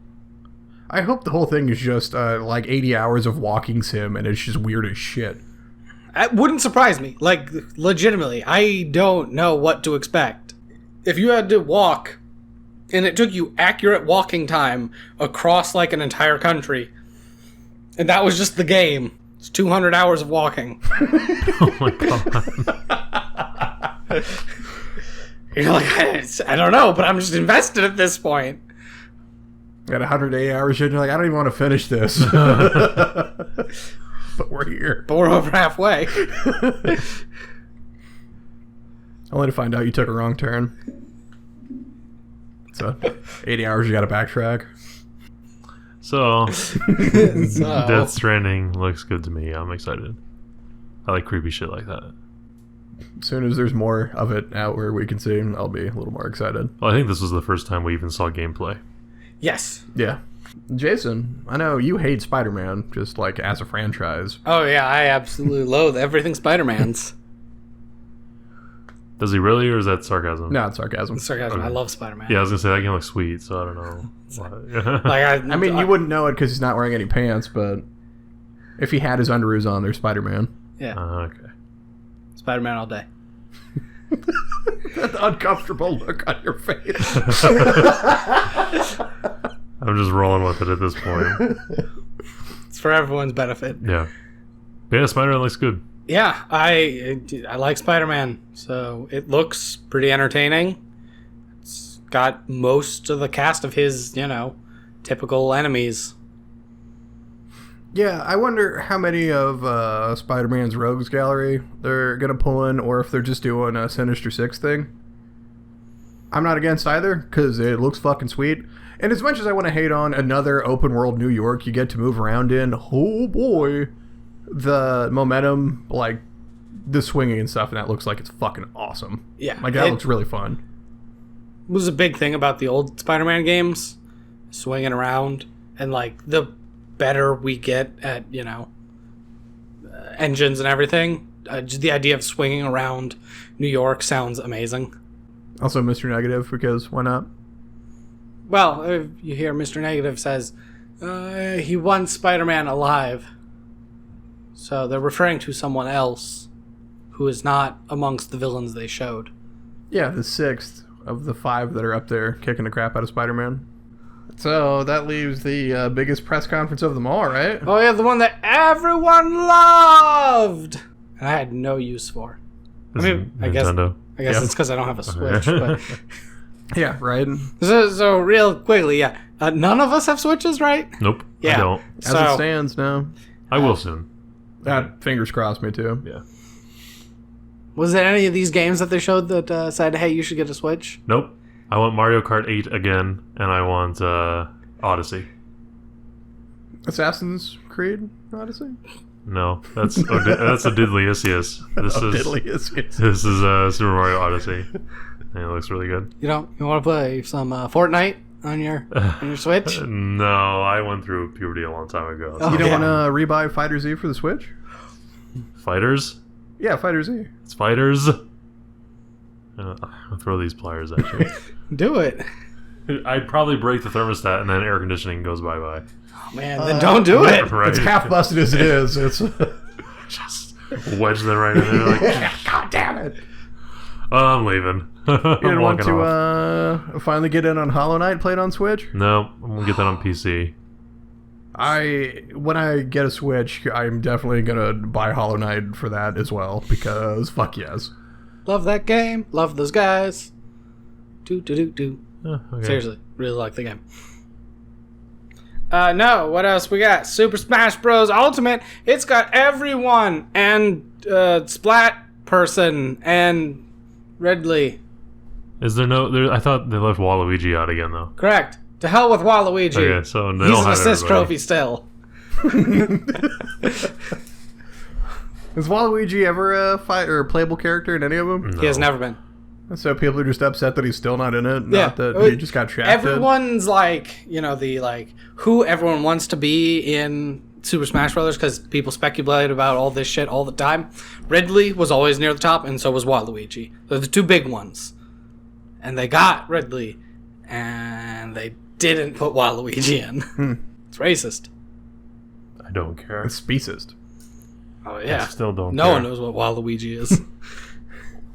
I hope the whole thing is just like 80 hours of walking sim, and it's just weird as shit.
It wouldn't surprise me. Like, legitimately, I don't know what to expect. If you had to walk, and it took you accurate walking time across, like, an entire country, and that was just the game, it's 200 hours of walking.
Oh my god.
You're like, I don't know, but I'm just invested at this point.
Got 180 hours in, you're like, I don't even want to finish this. But we're here.
But we're over halfway.
Only to find out you took a wrong turn. So, 80 hours you gotta backtrack.
So,
So,
Death Stranding looks good to me. I'm excited. I like creepy shit like that.
As soon as there's more of it out where we can see, I'll be a little more excited.
Well, I think this was the first time we even saw gameplay.
yes.
Yeah. Jason, I know you hate Spider-Man, just like as a franchise.
Oh, yeah, I absolutely loathe everything Spider-Man's.
Does he really, or is that sarcasm?
No, it's sarcasm.
Sarcasm.
Okay.
I love Spider-Man.
Yeah, I was gonna say that game looks sweet, so I don't know.
Like,
I mean, you wouldn't know it because he's not wearing any pants, but if he had his underoos on, they're Spider-Man.
Yeah,
Okay.
Spider-Man all day.
That uncomfortable look on your face.
I'm just rolling with it at this point.
It's for everyone's benefit.
Yeah. But yeah, Spider-Man looks good.
Yeah, I like Spider-Man, so it looks pretty entertaining. It's got most of the cast of his, typical enemies.
Yeah, I wonder how many of Spider-Man's Rogues Gallery they're going to pull in, or if they're just doing a Sinister Six thing. I'm not against either, because it looks fucking sweet. And as much as I want to hate on another open world New York you get to move around in, oh boy, the momentum, like the swinging and stuff, and that looks like it's fucking awesome.
Yeah,
Like, that
it
looks really fun.
was a big thing about the old Spider-Man games, swinging around, and like the better we get at, engines and everything, just the idea of swinging around New York sounds amazing.
Also, Mr. Negative, because why not?
Well, if you hear Mr. Negative says, he wants Spider-Man alive. So they're referring to someone else who is not amongst the villains they showed.
Yeah, the 6th of the 5 that are up there kicking the crap out of Spider-Man. So that leaves the biggest press conference of them all, right?
Oh yeah, the one that everyone loved! And I had no use for. I mean, I guess
Nintendo.
it's because I don't have a Switch. But
Yeah, right?
so real quickly, yeah. None of us have Switches, right?
Nope.
Yeah.
I don't.
As it stands now.
I will soon.
Fingers crossed, me too.
Yeah.
Was there any of these games that they showed that said, hey, you should get a Switch?
Nope. I want Mario Kart 8 again, and I want Odyssey.
Assassin's Creed Odyssey?
No, that's that's a Diddly-issius. This is Super Mario Odyssey. And it looks really good.
You want to play some Fortnite on your Switch?
No, I went through puberty a long time ago.
Oh.
You don't
Yeah.
want to rebuy Fighter Z for the Switch?
Fighters?
Yeah, Fighter Z.
It's fighters. I'll throw these pliers at you.
Do it.
I'd probably break the thermostat and then air conditioning goes bye-bye.
Oh, man, then don't do it.
Right.
It's half busted as it is. It's
Just wedge them right in there. Like,
God damn it.
I'm leaving.
You
I'm
didn't want
walking off.
to finally get in on Hollow Knight played on Switch?
No, I'm going to get that on PC.
When I get a Switch, I'm definitely gonna buy Hollow Knight for that as well, because fuck yes.
Love that game. Love those guys. Do.
Okay.
Seriously, really like the game. No, what else we got? Super Smash Bros. Ultimate. It's got everyone and Splat Person and Ridley.
Is there no... I thought they left Waluigi out again, though.
Correct. To hell with Waluigi.
Okay, so they
He's
don't
an
have
assist
everybody.
trophy still.
Is Waluigi ever a fight or a playable character in any of them?
He has never been.
So people are just upset that he's still not in it.
Yeah.
Not that he just got shafted.
Everyone's like, who everyone wants to be in Super Smash Brothers because people speculate about all this shit all the time. Ridley was always near the top, and so was Waluigi. They're the two big ones. And they got Ridley, and they didn't put Waluigi in. It's racist.
I don't care.
It's speciest.
Oh, yeah.
I still don't
No
care.
one knows what Waluigi is.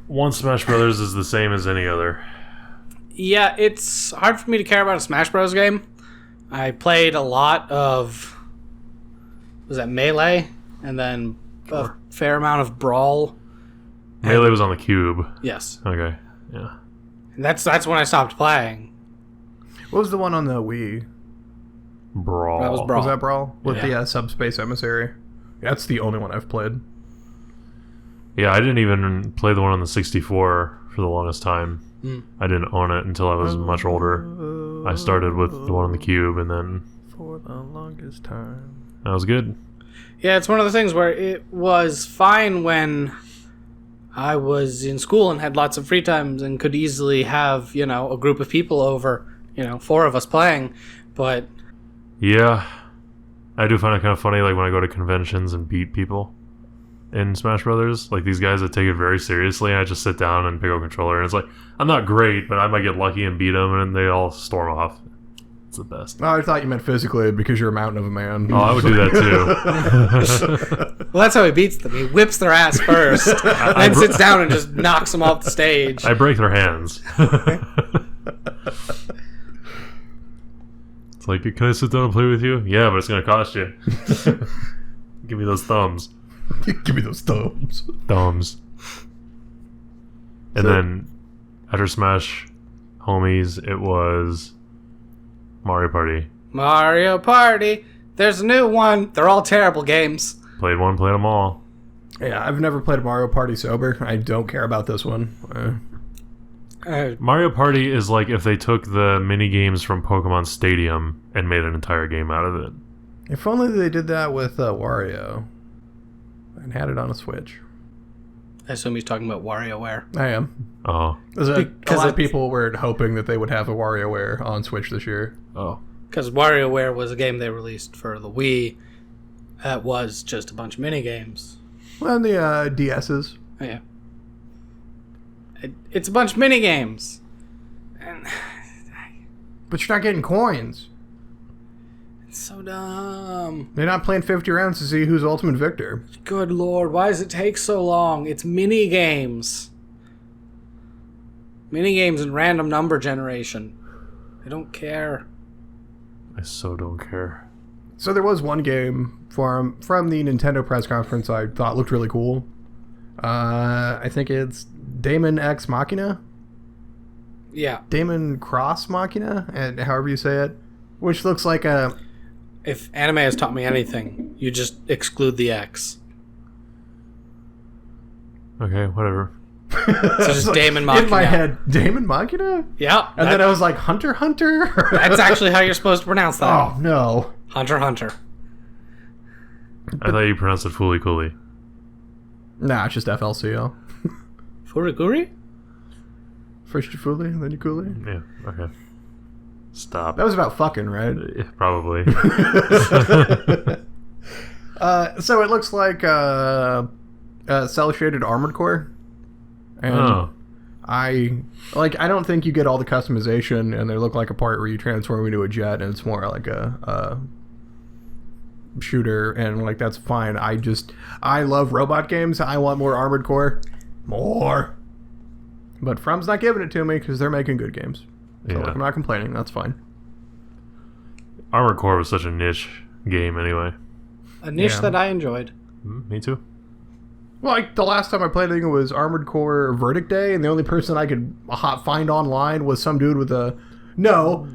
One Smash Brothers is the same as any other.
Yeah, it's hard for me to care about a Smash Bros. Game. I played a lot of... Was that Melee? And then a fair amount of Brawl.
Melee was on the Cube.
Yes.
Okay, yeah.
And that's when I stopped playing.
What was the one on the Wii?
Brawl.
That was Brawl.
Was that Brawl? With
Yeah.
the Subspace Emissary? That's the only one I've played.
Yeah, I didn't even play the one on the 64 for the longest time. I didn't own it until I was much older. I started with the one on the Cube, and then
For the longest time.
that was good.
Yeah, it's one of the things where it was fine when I was in school and had lots of free times and could easily have, a group of people over, 4 of us playing. But
Yeah, I do find it kind of funny, like when I go to conventions and beat people in Smash Brothers, like these guys that take it very seriously. I just sit down and pick up a controller, and it's like I'm not great, but I might get lucky and beat them, and they all storm off. It's the best.
Oh, I thought you meant physically because you're a mountain of a man.
Oh, I would do that too.
well, that's how he beats them. He whips their ass first, and then sits down and just knocks them off the stage.
I break their hands. It's like, can I sit down and play with you? Yeah, but it's gonna cost you. Give me those thumbs.
Give me those thumbs.
Thumbs. And
So-
then after Smash Homies, it was Mario Party.
Mario Party. There's a new one. They're all terrible games.
Played one, played them all.
Yeah, I've never played a Mario Party sober. I don't care about this one.
Mario Party is like if they took the mini games from Pokemon Stadium and made an entire game out of it.
If only they did that with Wario and had it on a Switch.
I assume he's talking about WarioWare.
I am.
Oh.
There's a
Because
lot of
it's-
people were hoping that they would have a WarioWare on Switch this year.
Oh.
Because WarioWare was a game they released for the Wii. That was just a bunch of mini games.
Well, and the DS's.
Oh, yeah. It's a bunch of mini games. And
But you're not getting coins.
it's so dumb.
They're not playing 50 rounds to see who's ultimate victor.
Good lord, why does it take so long? It's mini games. Mini games and random number generation. I don't care.
I so don't care.
So there was one game from the Nintendo press conference I thought looked really cool. I think it's Daemon X Machina?
Yeah.
Daemon Cross Machina, and however you say it. Which looks like a...
If anime has taught me anything, you just exclude the X.
Okay, whatever.
So just
like,
Daemon Machina.
In my head, Daemon Machina?
Yeah.
And then I was like, Hunter Hunter?
That's actually how you're supposed to pronounce that.
Oh, no.
Hunter Hunter.
I thought you pronounced it Fooly Cooly.
Nah, it's just FLCL.
Furiguri?
First you Fooly, then you Cooly.
Yeah, okay. Stop.
That was about fucking, right?
Yeah, probably.
So it looks like cel-shaded Armored Core. And
Oh.
I don't think you get all the customization, and they look like a part where you transform into a jet, and it's more like a shooter, and like that's fine. I love robot games. I want more Armored Core, more. But From's not giving it to me because they're making good games. So
Yeah.
I'm not complaining. That's fine.
Armored Core was such a niche game anyway.
A niche
Yeah.
that I enjoyed.
Me too.
Well, like the last time I played, I think it was Armored Core Verdict Day, and the only person I could find online was some dude with a... No,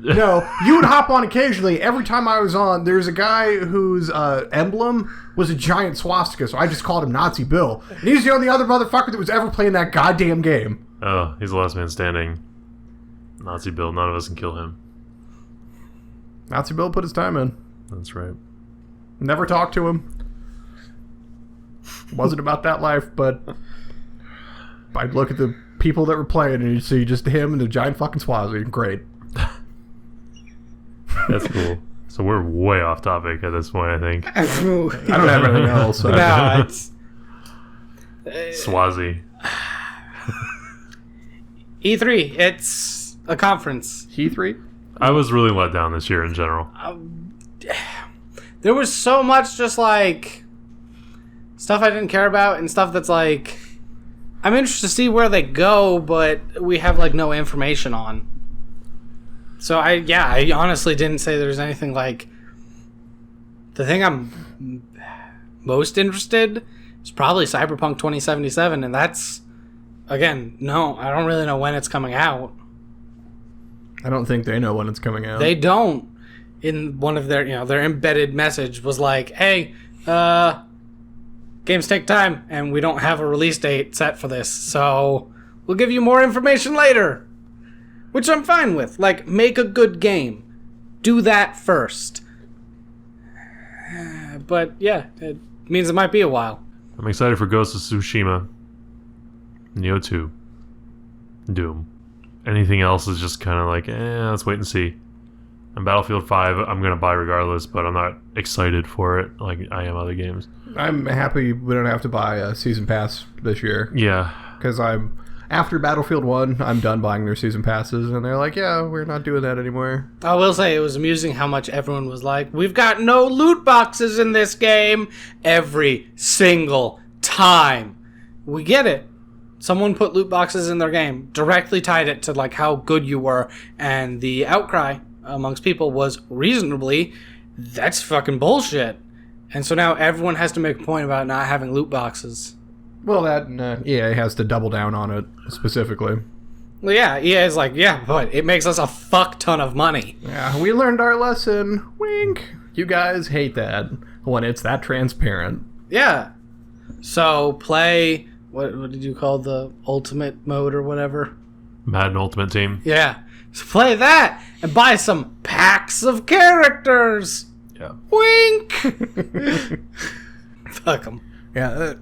you would hop on occasionally. Every time I was on, there's a guy whose emblem was a giant swastika, so I just called him Nazi Bill. And he's the only other motherfucker that was ever playing that goddamn game.
Oh, he's the last man standing. Nazi Bill, none of us can kill him.
Nazi Bill put his time in.
That's right.
Never talked to him. Wasn't about that life, but I'd look at the people that were playing and you'd see just him and the giant fucking Swazi. Great.
That's cool. So we're way off topic at this point, I think.
I don't have anything else. So.
No, it's
Swazi.
E3. It's a conference.
E3?
I was really let down this year in general.
There was so much just like stuff I didn't care about and stuff that's like I'm interested to see where they go, but we have like no information on. So I honestly didn't say there's anything like. The thing I'm most interested is probably Cyberpunk 2077, and that's again, no, I don't really know when it's coming out.
I don't think they know when it's coming out.
They don't. In one of their, their embedded message was like, "Hey, games take time, and we don't have a release date set for this, so we'll give you more information later." Which I'm fine with. Like, make a good game. Do that first. But yeah, it means it might be a while.
I'm excited for Ghost of Tsushima, Nioh 2, Doom. Anything else is just kind of like, let's wait and see. And Battlefield 5, I'm going to buy regardless, but I'm not excited for it like I am other games.
I'm happy we don't have to buy a season pass this year.
Yeah.
Because after Battlefield 1, I'm done buying their season passes, and they're like, yeah, we're not doing that anymore.
I will say it was amusing how much everyone was like, "We've got no loot boxes in this game," every single time. We get it. Someone put loot boxes in their game, directly tied it to like how good you were, and the outcry amongst people was reasonably, "That's fucking bullshit." And so now everyone has to make a point about not having loot boxes.
Well, that EA has to double down on it specifically.
Well, yeah, EA is like, yeah, but it makes us a fuck ton of money.
Yeah, we learned our lesson. Wink. You guys hate that when it's that transparent.
Yeah. So play, what did you call the ultimate mode or whatever?
Madden Ultimate Team.
Yeah. So play that and buy some packs of characters.
Yeah.
Wink. Fuck them.
Yeah,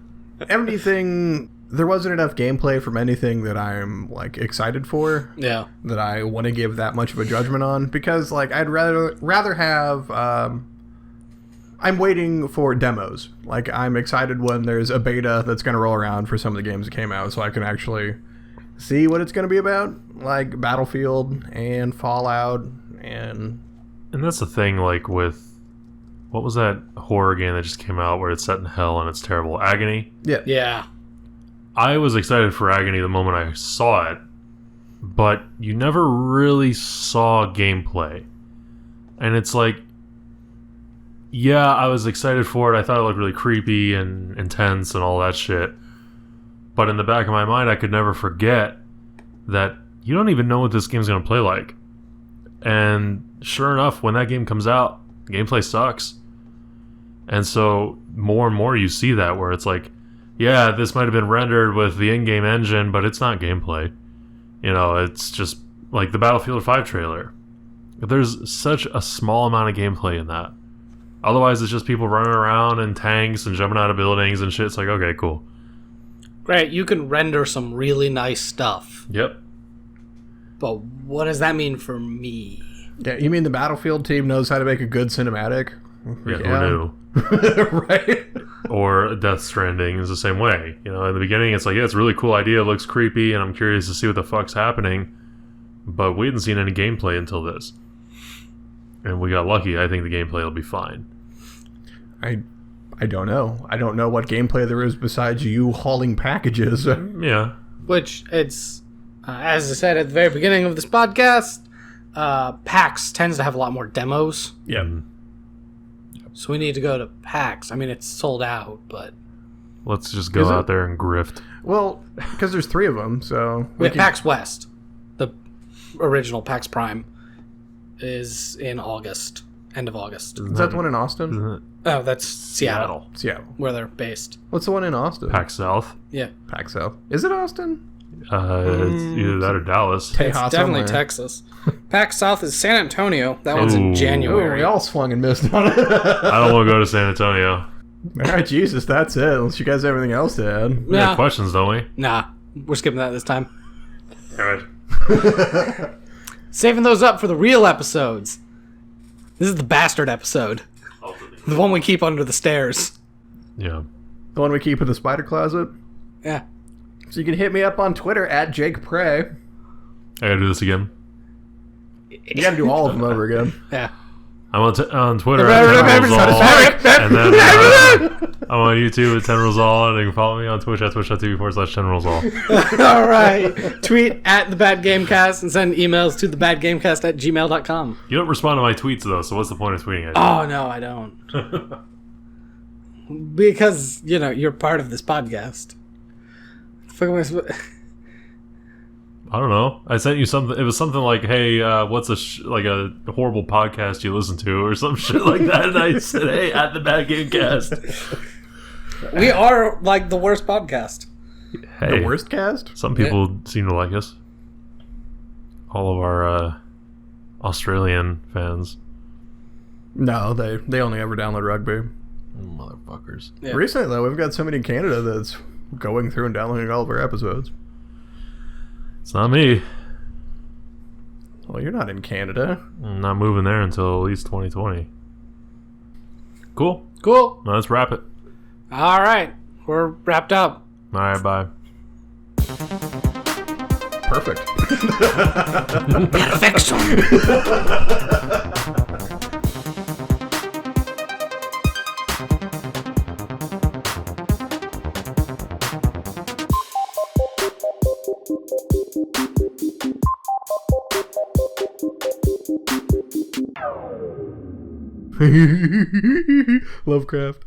anything. There wasn't enough gameplay from anything that I'm like excited for.
Yeah.
That I want to give that much of a judgment on, because like I'd rather have. I'm waiting for demos. Like I'm excited when there's a beta that's going to roll around for some of the games that came out, so I can actually see what it's going to be about, like Battlefield and Fallout and
that's the thing, like with what was that horror game that just came out where it's set in hell and it's terrible? Agony?
Yeah.
Yeah.
I was excited for Agony the moment I saw it, but you never really saw gameplay. And it's like, yeah, I was excited for it. I thought it looked really creepy and intense and all that shit. But in the back of my mind, I could never forget that you don't even know what this game's going to play like. And sure enough, when that game comes out, the gameplay sucks. And so more and more you see that where it's like, yeah, this might have been rendered with the in-game engine, but it's not gameplay. You know, it's just like the Battlefield 5 trailer. There's such a small amount of gameplay in that. Otherwise, it's just people running around in tanks and jumping out of buildings and shit. It's like, okay, cool.
Great, you can render some really nice stuff.
Yep.
But what does that mean for me?
Yeah, you mean the Battlefield team knows how to make a good cinematic?
Yeah, who knew?
Right?
Or Death Stranding is the same way. You know, in the beginning, it's like, yeah, it's a really cool idea. It looks creepy, and I'm curious to see what the fuck's happening. But we hadn't seen any gameplay until this. And we got lucky. I think the gameplay will be fine.
I don't know. I don't know what gameplay there is besides you hauling packages.
Yeah.
Which, it's, as I said at the very beginning of this podcast, PAX tends to have a lot more demos.
Yeah.
So we need to go to PAX. I mean, it's sold out, but...
Let's just go
Is it?
out there and grift.
Well, because there's 3 of them, so...
Wait, PAX West, the original PAX Prime, is in August. End of August.
Is that the one in Austin?
Isn't it
Oh, that's Seattle,
Seattle.
where they're based.
What's the one in Austin?
PAX South?
Yeah.
PAX South. Is it Austin?
It's either that or Dallas.
Tejas
It's definitely
somewhere.
Texas. PAX South is San Antonio. That one's in
Ooh.
Oh,
January.
we all swung and missed on it.
I don't want to go to San Antonio.
All right, Jesus, that's it. Unless you guys have anything else to add.
We
Yeah.
got questions, don't we?
Nah, we're skipping that this time.
All right.
Saving those up for the real episodes. This is the bastard episode. The one we keep under the stairs.
Yeah.
The one we keep in the spider closet.
Yeah.
So you can hit me up on Twitter at Jake Prey.
I gotta do this again.
You gotta do all of them over again.
Yeah.
I'm on Twitter at TenRosal, and then I'm on YouTube at TenRosal, and you can follow me on Twitch at twitch.tv/TenRosal.
All right. Tweet at the Bad Gamecast and send emails to thebadgamecast@gmail.com.
You don't respond to my tweets though, so what's the point of tweeting it?
Oh no, I don't. Because you're part of this podcast. Fuck am I supposed-
I don't know. I sent you something. It was something like, "Hey, what's a horrible podcast you listen to?" or some shit like that. And I said, "Hey, at the Bad Gamecast."
We are like the worst podcast.
Hey,
The worst cast?
some people seem to like us. All of our Australian fans,
No, they only ever download rugby.
motherfuckers.
Yeah.
Recently, though, we've got somebody in Canada that's going through and downloading all of our episodes.
It's not me.
Well, you're not in Canada.
I'm not moving there until at least 2020. Cool.
Cool.
Now let's wrap it.
All right. We're wrapped up.
All right, bye.
Perfect.
Perfection.
Lovecraft.